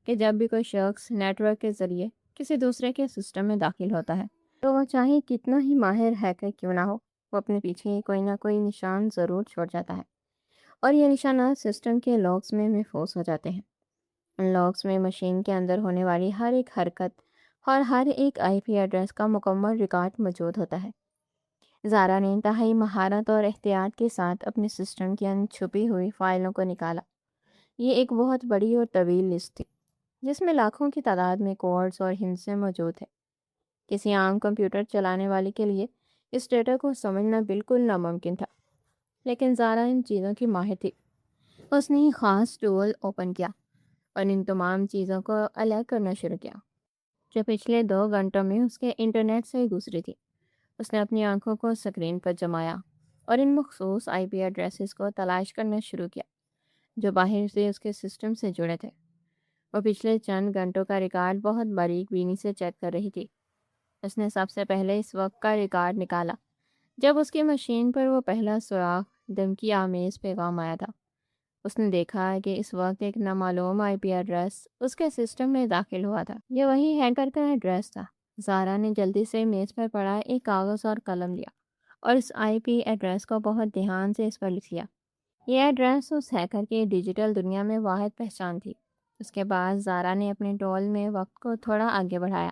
کہ جب بھی کوئی شخص نیٹ ورک کے ذریعے کسی دوسرے کے سسٹم میں داخل ہوتا ہے تو وہ چاہے کتنا ہی ماہر ہیکر کیوں نہ ہو، وہ اپنے پیچھے کوئی نہ کوئی نشان ضرور چھوڑ جاتا ہے، اور یہ نشانات سسٹم کے لاگز میں محفوظ ہو جاتے ہیں۔ ان لاگز میں مشین کے اندر ہونے والی ہر ایک حرکت اور ہر ایک آئی پی ایڈریس کا مکمل ریکارڈ موجود ہوتا ہے۔ زارا نے انتہائی مہارت اور احتیاط کے ساتھ اپنے سسٹم کی ان چھپی ہوئی فائلوں کو نکالا۔ یہ ایک بہت بڑی اور طویل لسٹ تھی جس میں لاکھوں کی تعداد میں کوڈز اور ہندسیں موجود ہیں۔ کسی عام کمپیوٹر چلانے والے کے لیے اس ڈیٹا کو سمجھنا بالکل ناممکن تھا، لیکن زارا ان چیزوں کی ماہر تھی۔ اس نے ایک خاص ٹول اوپن کیا اور ان تمام چیزوں کو الگ کرنا شروع کیا جو پچھلے 2 گھنٹوں میں اس کے انٹرنیٹ سے گزری تھی۔ اس نے اپنی آنکھوں کو اسکرین پر جمایا اور ان مخصوص آئی پی ایڈریسز کو تلاش کرنا شروع کیا جو باہر سے اس کے سسٹم سے جڑے تھے۔ وہ پچھلے چند گھنٹوں کا ریکارڈ بہت باریک بینی سے چیک کر رہی تھی۔ اس نے سب سے پہلے اس وقت کا ریکارڈ نکالا جب اس کی مشین پر وہ پہلا سراغ دھمکی آمیز پیغام آیا تھا۔ اس نے دیکھا کہ اس وقت ایک نامعلوم آئی پی ایڈریس اس کے سسٹم میں داخل ہوا تھا۔ یہ وہی ہیکر کا ایڈریس تھا۔ زارا نے جلدی سے میز پر پڑا ایک کاغذ اور قلم لیا اور اس آئی پی ایڈریس کو بہت دھیان سے اس پر لکھ لیا۔ یہ ایڈریس اس ہیکر کی ڈیجیٹل دنیا میں واحد پہچان تھی۔ اس کے بعد زارا نے اپنے ٹول میں وقت کو تھوڑا آگے بڑھایا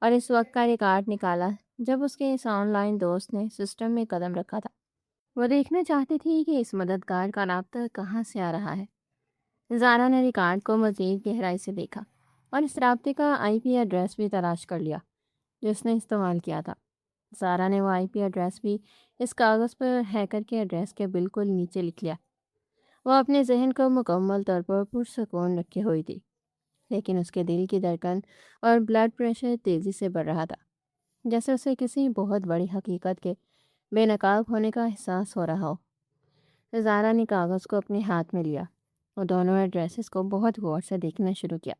اور اس وقت کا ریکارڈ نکالا جب اس کے اس آن لائن دوست نے سسٹم میں قدم رکھا تھا۔ وہ دیکھنا چاہتی تھی کہ اس مددگار کا رابطہ کہاں سے آ رہا ہے۔ زارا نے ریکارڈ کو مزید گہرائی سے دیکھا اور اس رابطے کا آئی پی ایڈریس بھی تلاش کر لیا جو اس نے استعمال کیا تھا۔ زارا نے وہ آئی پی ایڈریس بھی اس کاغذ پر ہیکر کے ایڈریس کے بالکل نیچے لکھ لیا۔ وہ اپنے ذہن کو مکمل طور پر پرسکون رکھے ہوئی تھی، لیکن اس کے دل کی دھڑکن اور بلڈ پریشر تیزی سے بڑھ رہا تھا، جیسے اسے کسی بہت بڑی حقیقت کے بے نقاب ہونے کا احساس ہو رہا ہو۔ زارا نے کاغذ کو اپنے ہاتھ میں لیا اور دونوں ایڈریسز کو بہت غور سے دیکھنا شروع کیا۔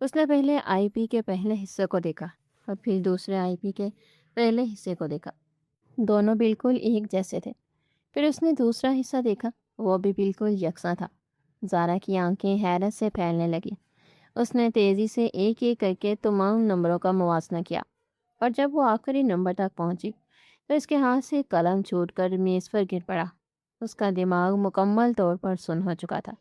اس نے پہلے آئی پی کے پہلے حصے کو دیکھا اور پھر دوسرے آئی پی کے پہلے حصے کو دیکھا۔ دونوں بالکل ایک جیسے تھے۔ پھر اس نے دوسرا حصہ دیکھا، وہ بھی بالکل یکساں تھا۔ زارا کی آنکھیں حیرت سے پھیلنے لگیں۔ اس نے تیزی سے ایک ایک کر کے تمام نمبروں کا موازنہ کیا اور جب وہ آخری نمبر تک پہنچی تو اس کے ہاتھ سے قلم چھوٹ کر میز پر گر پڑا۔ اس کا دماغ مکمل طور پر سن ہو چکا تھا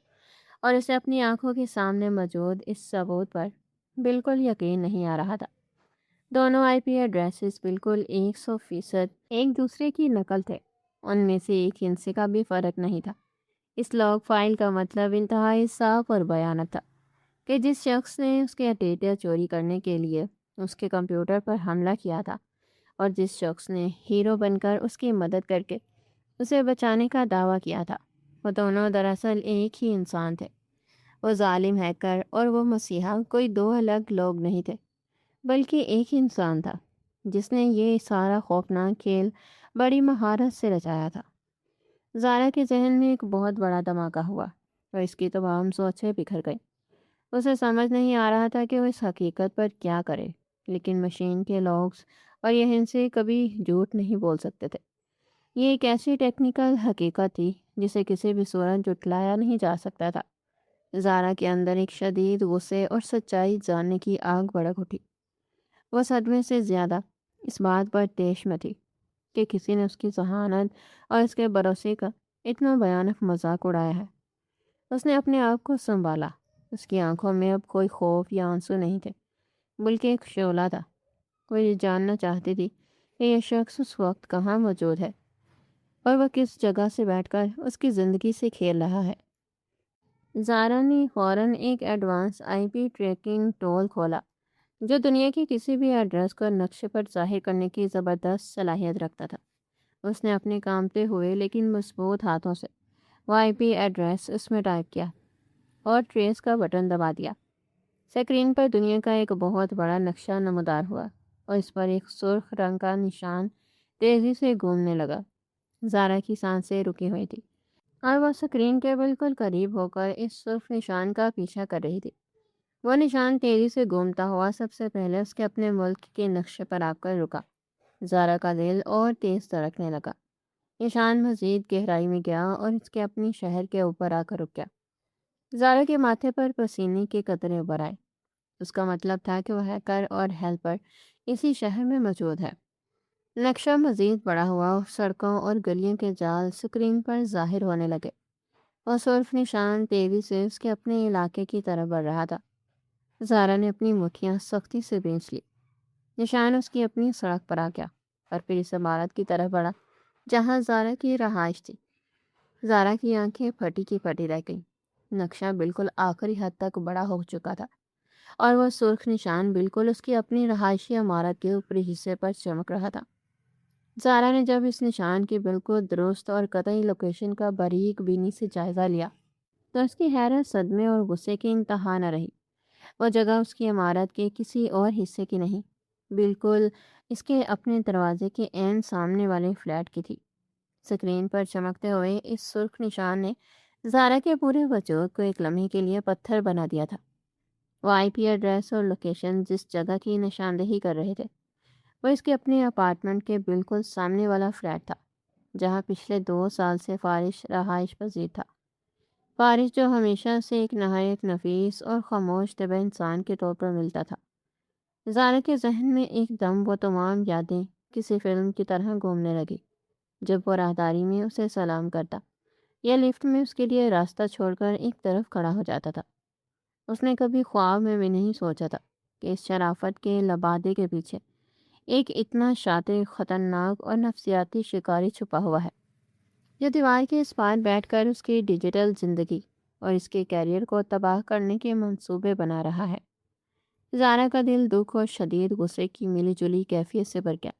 اور اسے اپنی آنکھوں کے سامنے موجود اس ثبوت پر بالکل یقین نہیں آ رہا تھا۔ دونوں آئی پی ایڈریسز بالکل 100% ایک دوسرے کی نقل تھے۔ ان میں سے ایک ہندسے کا بھی فرق نہیں تھا۔ اس لاگ فائل کا مطلب انتہائی صاف اور بیانت تھا کہ جس شخص نے اس کے ڈیٹا چوری کرنے کے لیے اس کے کمپیوٹر پر حملہ کیا تھا اور جس شخص نے ہیرو بن کر اس کی مدد کر کے اسے بچانے کا دعویٰ کیا تھا، وہ دونوں دراصل ایک ہی انسان تھے۔ وہ ظالم ہیکر اور وہ مسیحا کوئی دو الگ لوگ نہیں تھے، بلکہ ایک ہی انسان تھا جس نے یہ سارا خوفناک کھیل بڑی مہارت سے رچایا تھا۔ زارا کے ذہن میں ایک بہت بڑا دھماکہ ہوا اور اس کی تمام سوچیں بکھر گئیں۔ اسے سمجھ نہیں آ رہا تھا کہ وہ اس حقیقت پر کیا کرے، لیکن مشین کے لاگز اور یہ ہندسے کبھی جھوٹ نہیں بول سکتے تھے۔ یہ ایک ایسی ٹیکنیکل حقیقت تھی جسے کسی بھی صورت جھٹلایا نہیں جا سکتا تھا۔ زارا کے اندر ایک شدید غصے اور سچائی جاننے کی آگ بھڑک اٹھی۔ وہ صدمے سے زیادہ اس بات پر طیش میں تھی کہ کسی نے اس کی ذہانت اور اس کے بھروسے کا اتنا بھیانک مذاق اڑایا ہے۔ اس نے اپنے آپ کو سنبھالا۔ اس کی آنکھوں میں اب کوئی خوف یا آنسو نہیں تھے، بلکہ ایک شعلہ تھا۔ وہ یہ جاننا چاہتی تھی کہ یہ شخص اس وقت کہاں موجود ہے اور وہ کس جگہ سے بیٹھ کر اس کی زندگی سے کھیل رہا ہے۔ زارا نے فوراً ایک advance I P tracking tool کھولا جو دنیا کے کسی بھی ایڈریس کو نقشے پر ظاہر کرنے کی زبردست صلاحیت رکھتا تھا۔ اس نے اپنے کانپتے ہوئے لیکن مضبوط ہاتھوں سے وہ آئی پی ایڈریس اس میں ٹائپ کیا اور ٹریس کا بٹن دبا دیا۔ اسکرین پر دنیا کا ایک بہت بڑا نقشہ نمودار ہوا اور اس پر ایک سرخ رنگ کا نشان تیزی سے گھومنے لگا۔ زارا کی سانسیں رکی ہوئی تھی اور وہ اسکرین کے بالکل قریب ہو کر اس سرخ نشان کا پیچھا کر رہی تھی۔ وہ نشان تیزی سے گھومتا ہوا سب سے پہلے اس کے اپنے ملک کے نقشے پر آ کر رکا۔ زارا کا دل اور تیز دھڑکنے لگا۔ نشان مزید گہرائی میں گیا اور اس کے اپنی شہر کے اوپر آ کر رک گیا۔ زارا کے ماتھے پر پسینے کے قطرے ابھر آئے۔ اس کا مطلب تھا کہ وہ ہیکر اور ہیلپر اسی شہر میں موجود ہے۔ نقشہ مزید بڑا ہوا اور سڑکوں اور گلیوں کے جال اسکرین پر ظاہر ہونے لگے۔ وہ سرخ نشان تیزی سے اس کے اپنے علاقے کی طرف بڑھ رہا تھا۔ زارا نے اپنی مٹھیاں سختی سے بھینچ لی۔ نشان اس کی اپنی سڑک پر آ گیا اور پھر اس عمارت کی طرف بڑھا جہاں زارا کی رہائش تھی۔ زارا کی آنکھیں پھٹی کی پھٹی رہ گئیں۔ نقشہ بالکل آخری حد تک بڑا ہو چکا تھا اور وہ سرخ نشان بالکل اس کی اپنی رہائشی عمارت کے اوپری حصے پر چمک رہا تھا۔ زارا نے جب اس نشان کی بالکل درست اور قطعی لوکیشن کا باریک بینی سے جائزہ لیا تو اس کی حیرت، صدمے اور غصے کی انتہا نہ رہی۔ وہ جگہ اس کی عمارت کے کسی اور حصے کی نہیں، بالکل اس کے اپنے دروازے کے عین سامنے والے فلیٹ کی تھی۔ اسکرین پر چمکتے ہوئے اس سرخ نشان نے زارا کے پورے وجود کو ایک لمحے کے لیے پتھر بنا دیا تھا۔ وہ آئی پی ایڈریس اور لوکیشن جس جگہ کی نشاندہی کر رہے تھے وہ اس کے اپنے اپارٹمنٹ کے بالکل سامنے والا فلیٹ تھا، جہاں پچھلے 2 سال سے فارش رہائش پذیر تھا۔ فارش جو ہمیشہ سے ایک نہایت نفیس اور خاموش طبع انسان کے طور پر ملتا تھا۔ زارا کے ذہن میں ایک دم وہ تمام یادیں کسی فلم کی طرح گھومنے لگی، جب وہ راہداری میں اسے سلام کرتا یا لفٹ میں اس کے لیے راستہ چھوڑ کر ایک طرف کھڑا ہو جاتا تھا۔ اس نے کبھی خواب میں بھی نہیں سوچا تھا کہ اس شرافت کے لبادے کے پیچھے ایک اتنا شاطر، خطرناک اور نفسیاتی شکاری چھپا ہوا ہے، جو دیوار کے اس پار بیٹھ کر اس کی ڈیجیٹل زندگی اور اس کے کیریئر کو تباہ کرنے کے منصوبے بنا رہا ہے۔ زارا کا دل دکھ اور شدید غصے کی ملی جلی کیفیت سے بھر گیا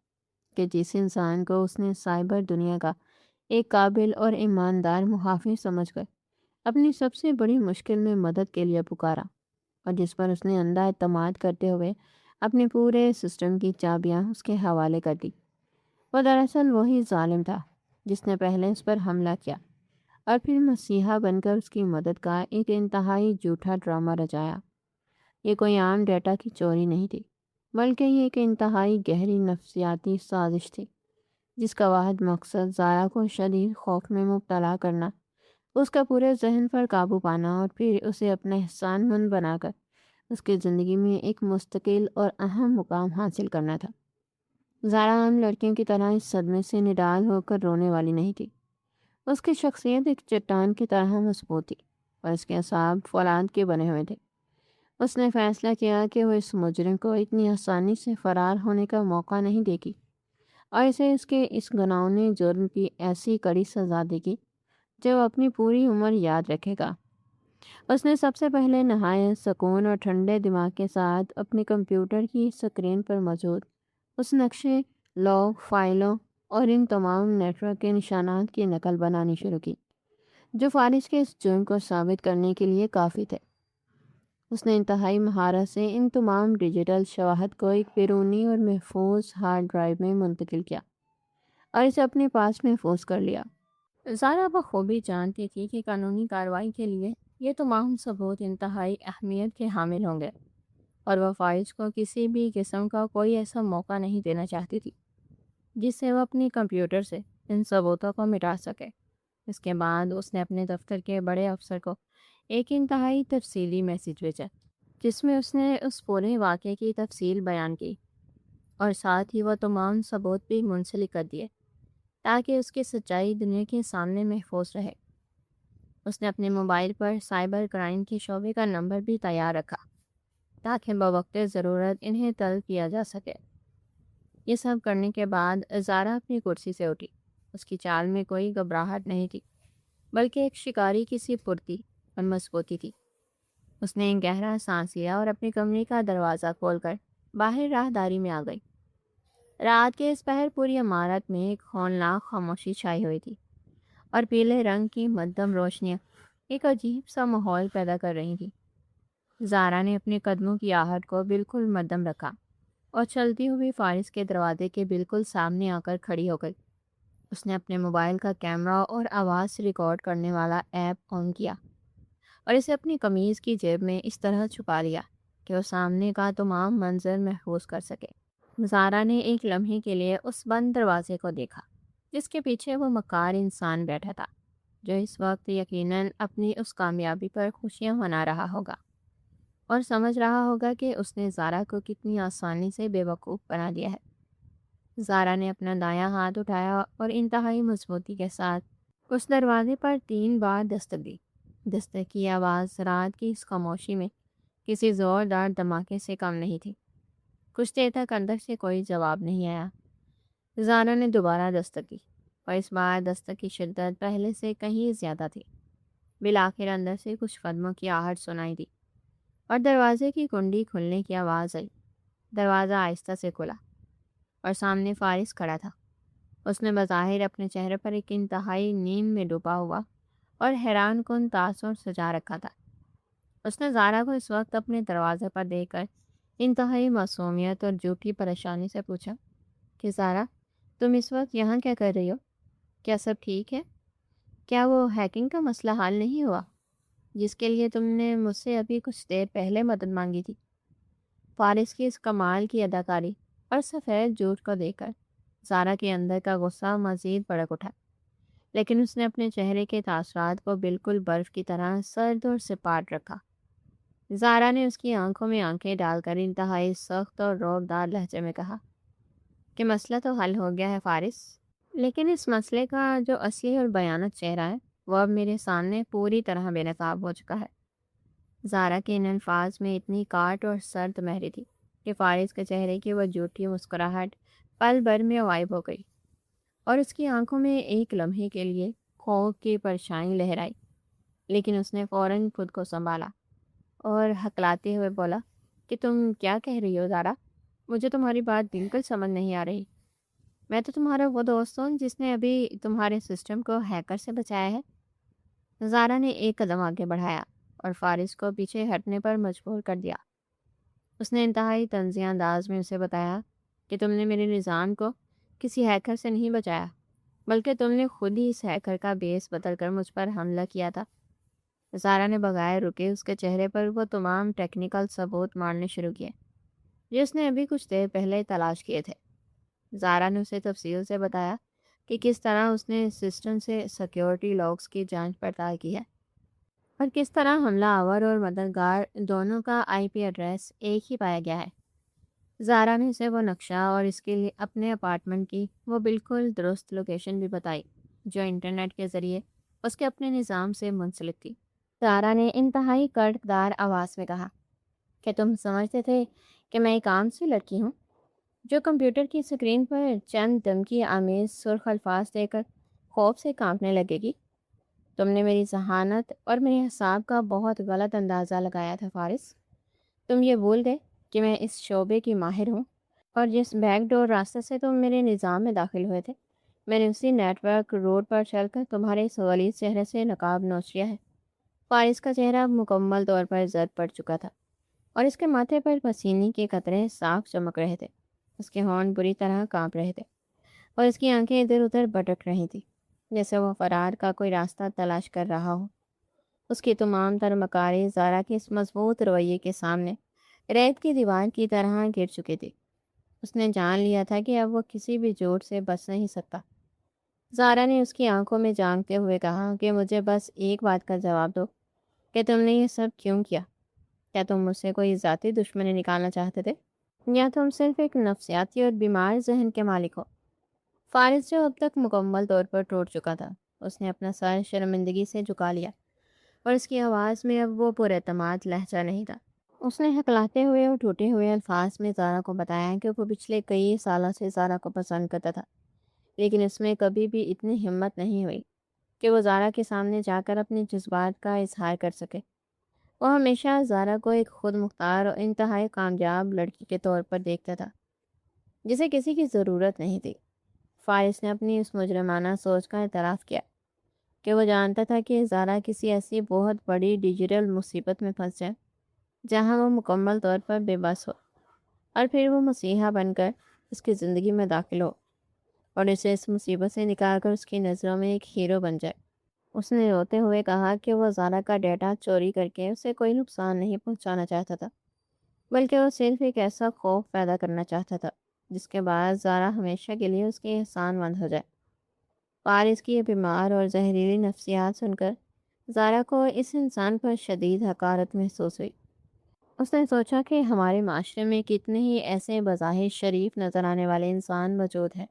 کہ جس انسان کو اس نے سائبر دنیا کا ایک قابل اور ایماندار محافظ سمجھ کر اپنی سب سے بڑی مشکل میں مدد کے لیے پکارا، اور جس پر اس نے اندھا اعتماد کرتے ہوئے اپنے پورے سسٹم کی چابیاں اس کے حوالے کر دی، وہ دراصل وہی ظالم تھا جس نے پہلے اس پر حملہ کیا اور پھر مسیحا بن کر اس کی مدد کا ایک انتہائی جھوٹا ڈرامہ رچایا۔ یہ کوئی عام ڈیٹا کی چوری نہیں تھی، بلکہ یہ ایک انتہائی گہری نفسیاتی سازش تھی، جس کا واحد مقصد زارا کو شدید خوف میں مبتلا کرنا، اس کا پورے ذہن پر قابو پانا اور پھر اسے اپنا احسان مند بنا کر اس کی زندگی میں ایک مستقل اور اہم مقام حاصل کرنا تھا۔ زارا عام لڑکیوں کی طرح اس صدمے سے نڈال ہو کر رونے والی نہیں تھی۔ اس کی شخصیت ایک چٹان کی طرح مضبوط تھی اور اس کے اعصاب فولاد کے بنے ہوئے تھے۔ اس نے فیصلہ کیا کہ وہ اس مجرم کو اتنی آسانی سے فرار ہونے کا موقع نہیں دے گی اور اسے اس کے اس گناؤنے جرم کی ایسی کڑی سزا دے گی جو وہ اپنی پوری عمر یاد رکھے گا۔ اس نے سب سے پہلے نہایت سکون اور ٹھنڈے دماغ کے ساتھ اپنے کمپیوٹر کی اسکرین پر موجود اس نقشے، لاگ فائلوں اور ان تمام نیٹ ورک کے نشانات کی نقل بنانی شروع کی جو فارش کے اس جرم کو ثابت کرنے کے لیے کافی تھے۔ اس نے انتہائی مہارت سے ان تمام ڈیجیٹل شواہد کو ایک بیرونی اور محفوظ ہارڈ ڈرائیو میں منتقل کیا اور اسے اپنے پاس محفوظ کر لیا۔ زارا بخوبی جانتی تھی کہ قانونی کارروائی کے لیے یہ تمام ثبوت انتہائی اہمیت کے حامل ہوں گے، اور وہ فارش کو کسی بھی قسم کا کوئی ایسا موقع نہیں دینا چاہتی تھی جس سے وہ اپنی کمپیوٹر سے ان ثبوتوں کو مٹا سکے۔ اس کے بعد اس نے اپنے دفتر کے بڑے افسر کو ایک انتہائی تفصیلی میسج بھیجا، جس میں اس نے اس پورے واقعے کی تفصیل بیان کی اور ساتھ ہی وہ تمام ثبوت بھی منسلک کر دیے تاکہ اس کی سچائی دنیا کے سامنے محفوظ رہے۔ اس نے اپنے موبائل پر سائبر کرائم کے شعبے کا نمبر بھی تیار رکھا تاکہ بوقت ضرورت انہیں طلب کیا جا سکے۔ یہ سب کرنے کے بعد زارا اپنی کرسی سے اٹھی۔ اس کی چال میں کوئی گھبراہٹ نہیں تھی، بلکہ ایک شکاری کی سی پھرتی اور مضبوطی تھی۔ اس نے ایک گہرا سانس لیا اور اپنے کمرے کا دروازہ کھول کر باہر راہداری میں آ گئی۔ رات کے اس پہر پوری عمارت میں ایک ہولناک خاموشی چھائی ہوئی تھی، اور پیلے رنگ کی مدھم روشنیاں ایک عجیب سا ماحول پیدا کر رہی تھیں۔ زارا نے اپنے قدموں کی آہٹ کو بالکل مدھم رکھا اور چلتی ہوئی فارش کے دروازے کے بالکل سامنے آ کر کھڑی ہو گئی۔ اس نے اپنے موبائل کا کیمرہ اور آواز ریکارڈ کرنے والا ایپ آن کیا اور اسے اپنی قمیض کی جیب میں اس طرح چھپا لیا کہ وہ سامنے کا تمام منظر محفوظ کر سکے۔ زارا نے ایک لمحے کے لیے اس بند دروازے کو دیکھا جس کے پیچھے وہ مکار انسان بیٹھا تھا، جو اس وقت یقیناً اپنی اس کامیابی پر خوشیاں منا رہا ہوگا اور سمجھ رہا ہوگا کہ اس نے زارا کو کتنی آسانی سے بے وقوف بنا دیا ہے۔ زارا نے اپنا دایاں ہاتھ اٹھایا اور انتہائی مضبوطی کے ساتھ اس دروازے پر 3 بار دستک دی۔ دستک کی آواز رات کی اس خاموشی میں کسی زوردار دھماکے سے کم نہیں تھی۔ کچھ دیر تک اندر سے کوئی جواب نہیں آیا۔ زارا نے دوبارہ دستک کی اور اس بار دستک کی شدت پہلے سے کہیں زیادہ تھی۔ بالآخر اندر سے کچھ قدموں کی آہٹ سنائی دی اور دروازے کی کنڈی کھلنے کی آواز آئی۔ دروازہ آہستہ سے کھلا اور سامنے فارس کھڑا تھا۔ اس نے بظاہر اپنے چہرے پر ایک انتہائی نیند میں ڈوبا ہوا اور حیران کن تاثر سجا رکھا تھا۔ اس نے زارا کو اس وقت اپنے دروازے پر دیکھ کر انتہائی معصومیت اور جھوٹی پریشانی سے پوچھا کہ زارا، تم اس وقت یہاں کیا کر رہی ہو؟ کیا سب ٹھیک ہے؟ کیا وہ ہیکنگ کا مسئلہ حل نہیں ہوا؟ جس کے لیے تم نے مجھ سے ابھی کچھ دیر پہلے مدد مانگی تھی۔ فارس کی اس کمال کی اداکاری اور سفید جھوٹ کو دیکھ کر زارا کے اندر کا غصہ مزید بڑک اٹھا، لیکن اس نے اپنے چہرے کے تاثرات کو بالکل برف کی طرح سرد اور سپاٹ رکھا۔ زارا نے اس کی آنکھوں میں آنکھیں ڈال کر انتہائی سخت اور روبدار لہجے میں کہا کہ مسئلہ تو حل ہو گیا ہے فارس، لیکن اس مسئلے کا جو اصلی اور بھیانک چہرہ ہے وہ اب میرے سامنے پوری طرح بے نقاب ہو چکا ہے۔ زارا کے ان الفاظ میں اتنی کاٹ اور سرد مہری تھی کہ فارس کے چہرے کی وہ جھوٹی مسکراہٹ پل بھر میں غائب ہو گئی، اور اس کی آنکھوں میں ایک لمحے کے لیے خوف کی پرچھائی لہرائی، لیکن اس نے فوراً خود کو سنبھالا اور ہکلاتے ہوئے بولا کہ تم کیا کہہ رہی ہو زارا؟ مجھے تمہاری بات بالکل سمجھ نہیں آ رہی۔ میں تو تمہارا وہ دوست ہوں جس نے ابھی تمہارے سسٹم کو ہیکر سے بچایا ہے۔ زارا نے ایک قدم آگے بڑھایا اور فارس کو پیچھے ہٹنے پر مجبور کر دیا۔ اس نے انتہائی طنزیہ انداز میں اسے بتایا کہ تم نے میرے نظام کو کسی ہیکر سے نہیں بچایا، بلکہ تم نے خود ہی اس ہیکر کا بیس بدل کر مجھ پر حملہ کیا تھا۔ زارا نے بغیر رکے اس کے چہرے پر وہ تمام ٹیکنیکل ثبوت مارنے شروع کیے جو اس نے ابھی کچھ دیر پہلے تلاش کیے تھے۔ زارا نے اسے تفصیل سے بتایا کہ کس طرح اس نے سسٹم سے سیکیورٹی لاگز کی جانچ پڑتال کی ہے، اور کس طرح حملہ آور اور مددگار دونوں کا آئی پی ایڈریس ایک ہی پایا گیا ہے۔ زارا نے اسے وہ نقشہ اور اس کے لیے اپنے اپارٹمنٹ کی وہ بالکل درست لوکیشن بھی بتائی جو انٹرنیٹ کے ذریعے اس کے اپنے نظام سے منسلک تھی۔ زارا نے انتہائی کڑکدار آواز میں کہا کہ تم سمجھتے تھے کہ میں ایک عام سی لڑکی ہوں جو کمپیوٹر کی اسکرین پر چند دھمکی آمیز سرخ الفاظ دے کر خوف سے کانپنے لگے گی؟ تم نے میری ذہانت اور میرے حساب کا بہت غلط اندازہ لگایا تھا فارس۔ تم یہ بھول گئے کہ میں اس شعبے کی ماہر ہوں، اور جس بیک ڈور راستے سے تم میرے نظام میں داخل ہوئے تھے میں نے اسی نیٹ ورک روڈ پر چل کر تمہارے اس غلیظ چہرے سے نقاب نوچ لیا ہے۔ فارس کا چہرہ مکمل طور پر زرد پڑ چکا تھا، اور اس کے ماتھے پر پسینے کے قطرے صاف چمک رہے تھے۔ اس کے ہونٹ بری طرح کانپ رہے تھے، اور اس کی آنکھیں ادھر ادھر بھٹک رہی تھیں جیسے وہ فرار کا کوئی راستہ تلاش کر رہا ہو۔ اس کی تمام تر مکاری زارا کے اس مضبوط رویے کے سامنے ریت کی دیوار کی طرح گر چکی تھی۔ اس نے جان لیا تھا کہ اب وہ کسی بھی جھوٹ سے بچ نہیں سکتا۔ زارا نے اس کی آنکھوں میں جھانکتے ہوئے کہا کہ مجھے بس ایک بات کا جواب دو کہ تم نے یہ سب کیوں کیا؟ کیا تم مجھ سے کوئی ذاتی دشمنی نکالنا چاہتے تھے، یا تم صرف ایک نفسیاتی اور بیمار ذہن کے مالک ہو؟ فارس جو اب تک مکمل طور پر ٹوٹ چکا تھا، اس نے اپنا سر شرمندگی سے جھکا لیا، اور اس کی آواز میں اب وہ پراعتماد لہجہ نہیں تھا۔ اس نے ہکلاتے ہوئے اور ٹوٹے ہوئے الفاظ میں زارا کو بتایا کہ وہ پچھلے کئی سالوں سے زارا کو پسند کرتا تھا، لیکن اس میں کبھی بھی اتنی ہمت نہیں ہوئی کہ وہ زارا کے سامنے جا کر اپنے جذبات کا اظہار کر سکے۔ وہ ہمیشہ زارا کو ایک خود مختار اور انتہائی کامیاب لڑکی کے طور پر دیکھتا تھا جسے کسی کی ضرورت نہیں تھی۔ فارس نے اپنی اس مجرمانہ سوچ کا اعتراف کیا کہ وہ جانتا تھا کہ زارا کسی ایسی بہت بڑی ڈیجیٹل مصیبت میں پھنس جائے جہاں وہ مکمل طور پر بے بس ہو، اور پھر وہ مسیحا بن کر اس کی زندگی میں داخل ہو اور اسے اس مصیبت سے نکال کر اس کی نظروں میں ایک ہیرو بن جائے۔ اس نے روتے ہوئے کہا کہ وہ زارا کا ڈیٹا چوری کر کے اسے کوئی نقصان نہیں پہنچانا چاہتا تھا، بلکہ وہ صرف ایک ایسا خوف پیدا کرنا چاہتا تھا جس کے بعد زارا ہمیشہ کے لیے اس کے احسان مند ہو جائے۔ فارس کی یہ بیمار اور زہریلی نفسیات سن کر زارا کو اس انسان پر شدید حقارت محسوس ہوئی۔ اس نے سوچا کہ ہمارے معاشرے میں کتنے ہی ایسے بظاہر شریف نظر آنے والے انسان موجود ہیں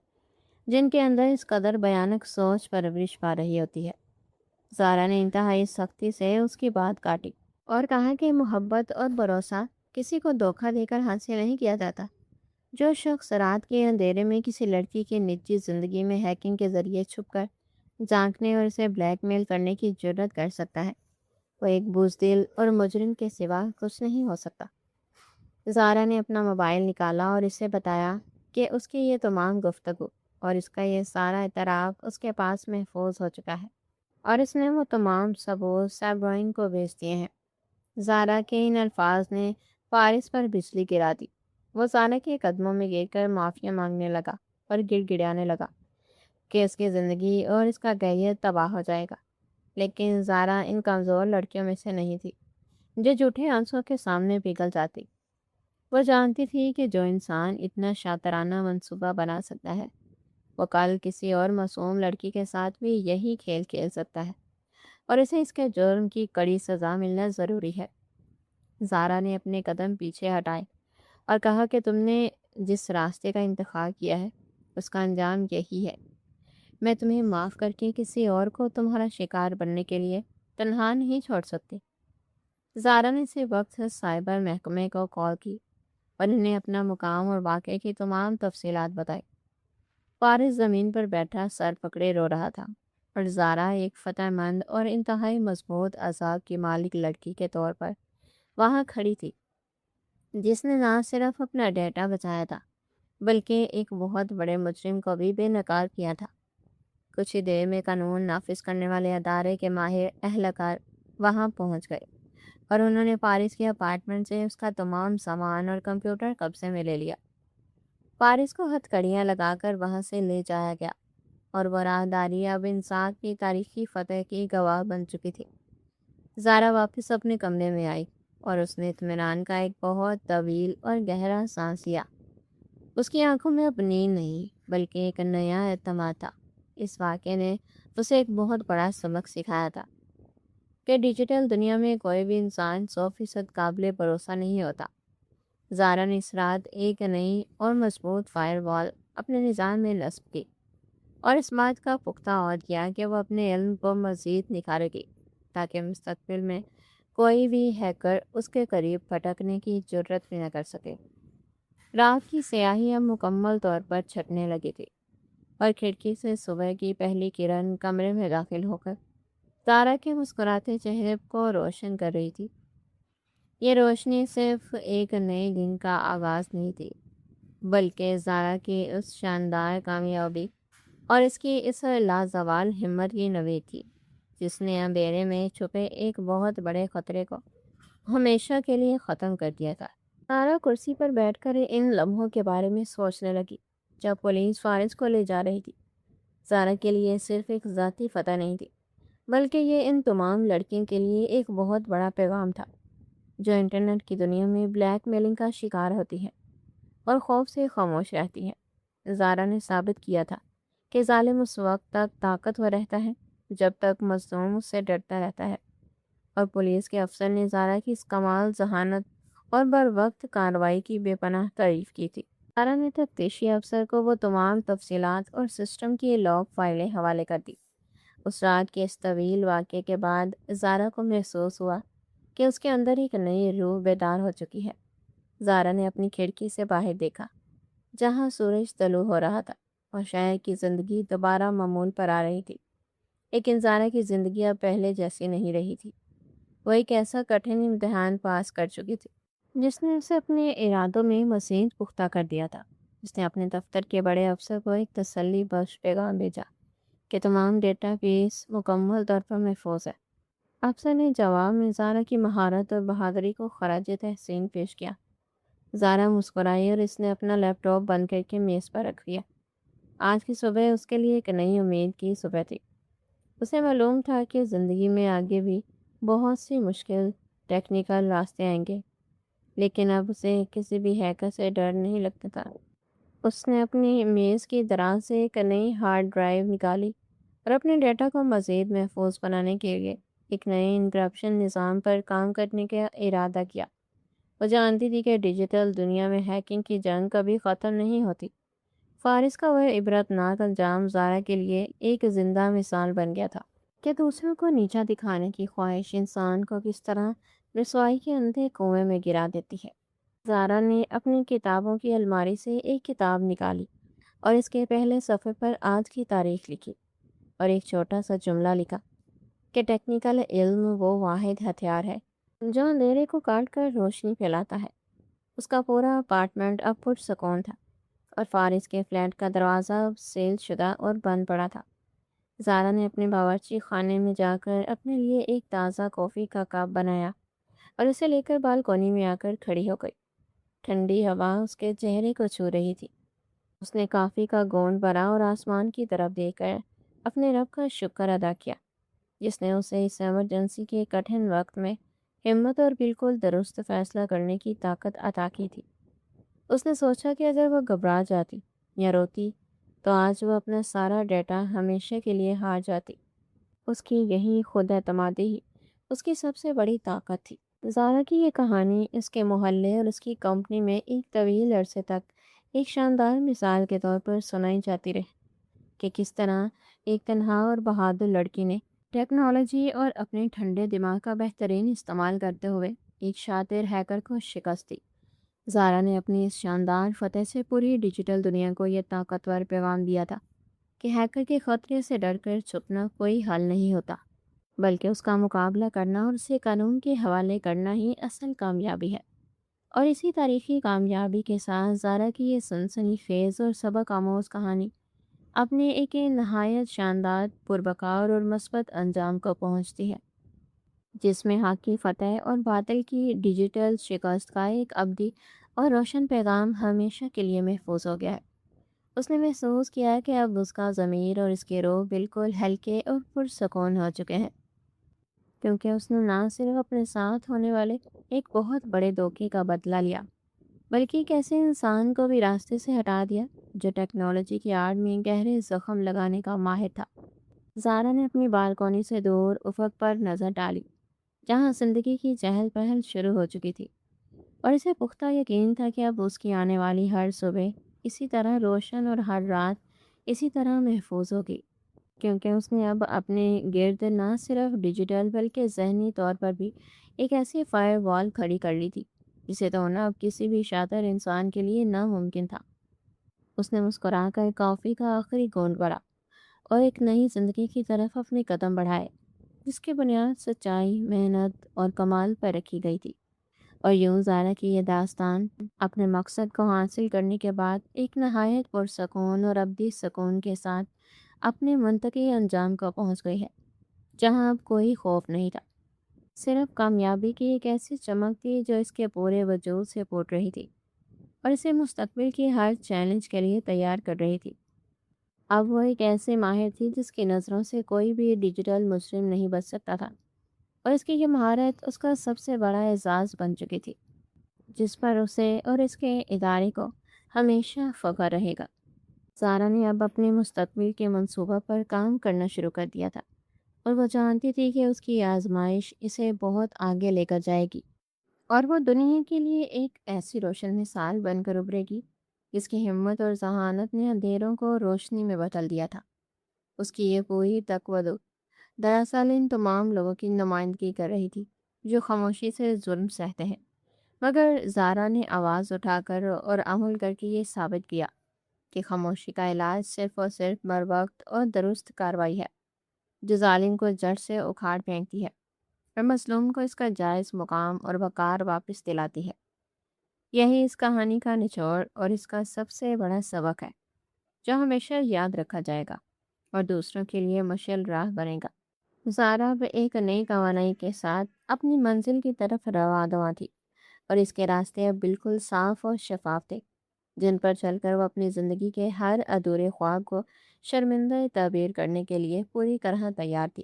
جن کے اندر اس قدر بھیانک سوچ پرورش پا رہی ہوتی ہے۔ زارا نے انتہائی سختی سے اس کی بات کاٹی اور کہا کہ محبت اور بھروسہ کسی کو دھوکہ دے کر حاصل نہیں کیا جاتا۔ جو شخص رات کے اندھیرے میں کسی لڑکی کی نجی زندگی میں ہیکنگ کے ذریعے چھپ کر جھانکنے اور اسے بلیک میل کرنے کی جرت کر سکتا ہے، وہ ایک بزدل اور مجرم کے سوا کچھ نہیں ہو سکتا۔ زارا نے اپنا موبائل نکالا اور اسے بتایا کہ اس کی یہ تمام گفتگو اور اس کا یہ سارا اعتراف اس کے پاس محفوظ ہو چکا ہے، اور اس نے وہ تمام ثبوت سیبروئن کو بھیج دیے ہیں۔ زارا کے ان الفاظ نے فارس پر بجلی گرا دی۔ وہ زارا کے قدموں میں گر کر معافی مانگنے لگا اور گڑ گڑانے لگا کہ اس کی زندگی اور اس کا کیریئر تباہ ہو جائے گا۔ لیکن زارا ان کمزور لڑکیوں میں سے نہیں تھی جو جھوٹے آنسوں کے سامنے پگھل جاتی۔ وہ جانتی تھی کہ جو انسان اتنا شاطرانہ منصوبہ بنا سکتا ہے وہ کل کسی اور معصوم لڑکی کے ساتھ بھی یہی کھیل کھیل سکتا ہے، اور اسے اس کے جرم کی کڑی سزا ملنا ضروری ہے۔ زارا نے اپنے قدم پیچھے ہٹائے اور کہا کہ تم نے جس راستے کا انتخاب کیا ہے اس کا انجام یہی ہے۔ میں تمہیں معاف کر کے کسی اور کو تمہارا شکار بننے کے لیے تنہا نہیں چھوڑ سکتی۔ زارا نے اسی وقت سائبر محکمے کو کال کی اور انہیں اپنا مقام اور واقعے کی تمام تفصیلات بتائی۔ فارس زمین پر بیٹھا سر پکڑے رو رہا تھا، اور زارا ایک فتح مند اور انتہائی مضبوط اعصاب کی مالک لڑکی کے طور پر وہاں کھڑی تھی، جس نے نہ صرف اپنا ڈیٹا بچایا تھا بلکہ ایک بہت بڑے مجرم کو بھی بے نقاب کیا تھا۔ کچھ ہی دیر میں قانون نافذ کرنے والے ادارے کے ماہر اہلکار وہاں پہنچ گئے اور انہوں نے پارس کے اپارٹمنٹ سے اس کا تمام سامان اور کمپیوٹر قبضے میں لے لیا۔ پارس کو ہتھ کڑیاں لگا کر وہاں سے لے جایا گیا اور وہ راہداری اب انصاف کی تاریخی فتح کی گواہ بن چکی تھی۔ زارا واپس اپنے کمرے میں آئی اور اس نے اطمینان کا ایک بہت طویل اور گہرا سانس لیا۔ اس کی آنکھوں میں اب نیند نہیں بلکہ ایک نیا اعتماد تھا۔ اس واقعے نے اسے ایک بہت بڑا سبق سکھایا تھا کہ ڈیجیٹل دنیا میں کوئی بھی انسان 100% قابل بھروسہ نہیں ہوتا۔ زارا نے اس رات ایک نئی اور مضبوط فائر وال اپنے نظام میں نصب کی اور اس بات کا پختہ عہد کیا کہ وہ اپنے علم کو مزید نکھارے گی تاکہ مستقبل میں کوئی بھی ہیکر اس کے قریب پھٹکنے کی جرت بھی نہ کر سکے۔ رات کی سیاہی اب مکمل طور پر چھٹنے لگی تھی اور کھڑکی سے صبح کی پہلی کرن کمرے میں داخل ہو کر زارا کے مسکراتے چہرے کو روشن کر رہی تھی۔ یہ روشنی صرف ایک نئے دن کا آغاز نہیں تھی بلکہ زارا کی اس شاندار کامیابی اور اس کی اس لازوال ہمت کی نوید تھی جس نے اندھیرے میں چھپے ایک بہت بڑے خطرے کو ہمیشہ کے لیے ختم کر دیا تھا۔ زارا کرسی پر بیٹھ کر ان لمحوں کے بارے میں سوچنے لگی جب پولیس فارس کو لے جا رہی تھی۔ زارا کے لیے صرف ایک ذاتی فتح نہیں تھی بلکہ یہ ان تمام لڑکیوں کے لیے ایک بہت بڑا پیغام تھا جو انٹرنیٹ کی دنیا میں بلیک میلنگ کا شکار ہوتی ہے اور خوف سے خاموش رہتی ہے۔ زارا نے ثابت کیا تھا کہ ظالم اس وقت تک طاقتور رہتا ہے جب تک مظلوم اس سے ڈرتا رہتا ہے، اور پولیس کے افسر نے زارا کی اس کمال ذہانت اور بر وقت کارروائی کی بے پناہ تعریف کی تھی۔ زارا نے تفتیشی افسر کو وہ تمام تفصیلات اور سسٹم کی لاگ فائلیں حوالے کر دی۔ اس رات کے اس طویل واقعے کے بعد زارا کو محسوس ہوا کہ اس کے اندر ایک نئی روح بیدار ہو چکی ہے۔ زارا نے اپنی کھڑکی سے باہر دیکھا جہاں سورج طلوع ہو رہا تھا اور شہر کی زندگی دوبارہ معمول پر آ رہی تھی، لیکن زارا کی زندگی اب پہلے جیسی نہیں رہی تھی۔ وہ ایک ایسا کٹھن امتحان پاس کر چکی تھی جس نے اسے اپنے ارادوں میں مزید پختہ کر دیا تھا۔ اس نے اپنے دفتر کے بڑے افسر کو ایک تسلی بخش پیغام بھیجا کہ تمام ڈیٹا بیس مکمل طور پر محفوظ ہے۔ افسر نے جواب میں زارا کی مہارت اور بہادری کو خراج تحسین پیش کیا۔ زارا مسکرائی اور اس نے اپنا لیپ ٹاپ بند کر کے میز پر رکھ دیا۔ آج کی صبح اس کے لیے ایک نئی امید کی صبح تھی۔ اسے معلوم تھا کہ زندگی میں آگے بھی بہت سی مشکل ٹیکنیکل راستے آئیں گے، لیکن اب اسے کسی بھی ہیکر سے ڈر نہیں لگتا تھا۔ اس نے اپنی میز کی دراز سے ایک نئی ہارڈ ڈرائیو نکالی اور اپنے ڈیٹا کو مزید محفوظ بنانے کے لیے ایک نئے انکرپشن نظام پر کام کرنے کا ارادہ کیا۔ وہ جانتی تھی کہ ڈیجیٹل دنیا میں ہیکنگ کی جنگ کبھی ختم نہیں ہوتی۔ فارس کا وہ عبرتناک انجام زارا کے لیے ایک زندہ مثال بن گیا تھا کہ دوسروں کو نیچا دکھانے کی خواہش انسان کو کس طرح رسوائی کے اندھے کنویں میں گرا دیتی ہے۔ زارا نے اپنی کتابوں کی الماری سے ایک کتاب نکالی اور اس کے پہلے صفحے پر آج کی تاریخ لکھی اور ایک چھوٹا سا جملہ لکھا کہ ٹیکنیکل علم وہ واحد ہتھیار ہے جو اندھیرے کو کاٹ کر روشنی پھیلاتا ہے۔ اس کا پورا اپارٹمنٹ اب پرسکون تھا اور فارس کے فلیٹ کا دروازہ سیل شدہ اور بند پڑا تھا۔ زارا نے اپنے باورچی خانے میں جا کر اپنے لیے ایک تازہ کافی کا کپ بنایا اور اسے لے کر بالکونی میں آ کر کھڑی ہو گئی۔ ٹھنڈی ہوا اس کے چہرے کو چھو رہی تھی۔ اس نے کافی کا گونڈ بھرا اور آسمان کی طرف دیکھ کر اپنے رب کا شکر ادا کیا جس نے اسے اس ایمرجنسی کے کٹھن وقت میں ہمت اور بالکل درست فیصلہ کرنے کی طاقت عطا کی تھی۔ اس نے سوچا کہ اگر وہ گھبرا جاتی یا روتی تو آج وہ اپنا سارا ڈیٹا ہمیشہ کے لیے ہار جاتی۔ اس کی یہی خود اعتمادی ہی اس کی سب سے بڑی طاقت تھی۔ زارا کی یہ کہانی اس کے محلے اور اس کی کمپنی میں ایک طویل عرصے تک ایک شاندار مثال کے طور پر سنائی جاتی رہی کہ کس طرح ایک تنہا اور بہادر لڑکی نے ٹیکنالوجی اور اپنے ٹھنڈے دماغ کا بہترین استعمال کرتے ہوئے ایک شاطر ہیکر کو شکست دی۔ زارا نے اپنی اس شاندار فتح سے پوری ڈیجیٹل دنیا کو یہ طاقتور پیغام دیا تھا کہ ہیکر کے خطرے سے ڈر کر چھپنا کوئی حل نہیں ہوتا، بلکہ اس کا مقابلہ کرنا اور اسے قانون کے حوالے کرنا ہی اصل کامیابی ہے۔ اور اسی تاریخی کامیابی کے ساتھ زارا کی یہ سنسنی خیز اور سبق آموز کہانی اپنے ایک نہایت شاندار، پربکار اور مثبت انجام کو پہنچتی ہے، جس میں حق کی فتح اور باطل کی ڈیجیٹل شکست کا ایک ابدی اور روشن پیغام ہمیشہ کے لیے محفوظ ہو گیا ہے۔ اس نے محسوس کیا کہ اب اس کا ضمیر اور اس کے روح بالکل ہلکے اور پرسکون ہو چکے ہیں، کیونکہ اس نے نہ صرف اپنے ساتھ ہونے والے ایک بہت بڑے دھوکے کا بدلہ لیا، بلکہ ایک ایسے انسان کو بھی راستے سے ہٹا دیا جو ٹیکنالوجی کی آڑ میں گہرے زخم لگانے کا ماہر تھا۔ زارا نے اپنی بالکونی سے دور افق پر نظر ڈالی، جہاں زندگی کی چہل پہل شروع ہو چکی تھی، اور اسے پختہ یقین تھا کہ اب اس کی آنے والی ہر صبح اسی طرح روشن اور ہر رات اسی طرح محفوظ ہوگی، کیونکہ اس نے اب اپنے گرد نہ صرف ڈیجیٹل بلکہ ذہنی طور پر بھی ایک ایسی فائر وال کھڑی کر لی تھی جسے توڑنا اب کسی بھی شاطر انسان کے لیے ناممکن تھا۔ اس نے مسکرا کر کافی کا آخری گھونٹ بھرا اور ایک نئی زندگی کی طرف اپنے قدم بڑھائے، جس کی بنیاد سچائی، محنت اور کمال پر رکھی گئی تھی۔ اور یوں زارا کی یہ داستان اپنے مقصد کو حاصل کرنے کے بعد ایک نہایت پرسکون اور ابدی سکون کے ساتھ اپنے منطقی انجام کو پہنچ گئی ہے، جہاں اب کوئی خوف نہیں تھا، صرف کامیابی کی ایک ایسی چمک تھی جو اس کے پورے وجود سے پھوٹ رہی تھی اور اسے مستقبل کے ہر چیلنج کے لیے تیار کر رہی تھی۔ اب وہ ایک ایسے ماہر تھی جس کی نظروں سے کوئی بھی ڈیجیٹل مجرم نہیں بچ سکتا تھا، اور اس کی یہ مہارت اس کا سب سے بڑا اعزاز بن چکی تھی، جس پر اسے اور اس کے ادارے کو ہمیشہ فخر رہے گا۔ زارا نے اب اپنے مستقبل کے منصوبہ پر کام کرنا شروع کر دیا تھا، اور وہ جانتی تھی کہ اس کی آزمائش اسے بہت آگے لے کر جائے گی، اور وہ دنیا کے لیے ایک ایسی روشن مثال بن کر ابھرے گی جس کی ہمت اور ذہانت نے اندھیروں کو روشنی میں بدل دیا تھا۔ اس کی یہ پوری تقویت دراصل ان تمام لوگوں کی نمائندگی کر رہی تھی جو خاموشی سے ظلم سہتے ہیں، مگر زارا نے آواز اٹھا کر اور عمل کر کے یہ ثابت کیا کہ خاموشی کا علاج صرف اور صرف بروقت اور درست کارروائی ہے، جو ظالم کو جڑ سے اکھاڑ پھینکتی ہے اور مظلوم کو اس کا جائز مقام اور وقار واپس دلاتی ہے۔ یہی اس کہانی کا نچوڑ اور اس کا سب سے بڑا سبق ہے، جو ہمیشہ یاد رکھا جائے گا اور دوسروں کے لیے مشعل راہ بنے گا۔ زارا اب ایک نئی توانائی کے ساتھ اپنی منزل کی طرف رواں تھی، اور اس کے راستے اب بالکل صاف اور شفاف تھے، جن پر چل کر وہ اپنی زندگی کے ہر ادھورے خواب کو شرمندہ تعبیر کرنے کے لیے پوری طرح تیار تھی۔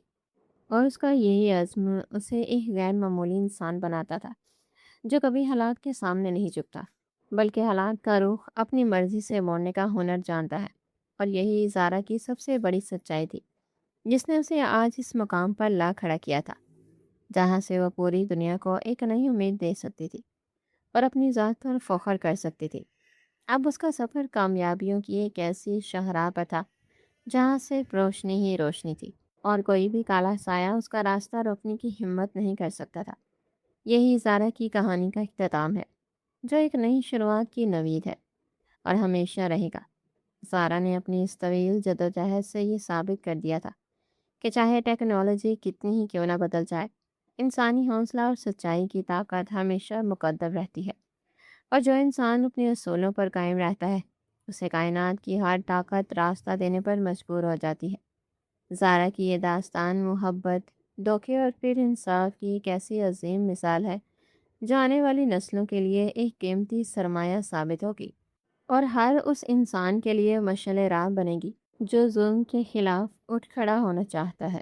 اور اس کا یہی عزم اسے ایک غیر معمولی انسان بناتا تھا، جو کبھی حالات کے سامنے نہیں جھکتا، بلکہ حالات کا رخ اپنی مرضی سے موڑنے کا ہنر جانتا ہے۔ اور یہی زارا کی سب سے بڑی سچائی تھی، جس نے اسے آج اس مقام پر لا کھڑا کیا تھا، جہاں سے وہ پوری دنیا کو ایک نئی امید دے سکتی تھی اور اپنی ذات پر فخر کر سکتی تھی۔ اب اس کا سفر کامیابیوں کی ایک ایسی شاہراہ پر تھا جہاں صرف روشنی ہی روشنی تھی، اور کوئی بھی کالا سایہ اس کا راستہ روکنے کی ہمت نہیں کر سکتا تھا۔ یہی زارا کی کہانی کا اختتام ہے، جو ایک نئی شروعات کی نوید ہے اور ہمیشہ رہے گا۔ زارا نے اپنی اس طویل جدوجہد سے یہ ثابت کر دیا تھا کہ چاہے ٹیکنالوجی کتنی ہی کیوں نہ بدل جائے، انسانی حوصلہ اور سچائی کی طاقت ہمیشہ مقدم رہتی ہے، اور جو انسان اپنے اصولوں پر قائم رہتا ہے اسے کائنات کی ہر طاقت راستہ دینے پر مجبور ہو جاتی ہے۔ زارا کی یہ داستان محبت، دھوکے اور پھر انصاف کی ایک ایسی عظیم مثال ہے جو آنے والی نسلوں کے لیے ایک قیمتی سرمایہ ثابت ہوگی، اور ہر اس انسان کے لیے مشعل راہ بنے گی جو ظلم کے خلاف اٹھ کھڑا ہونا چاہتا ہے۔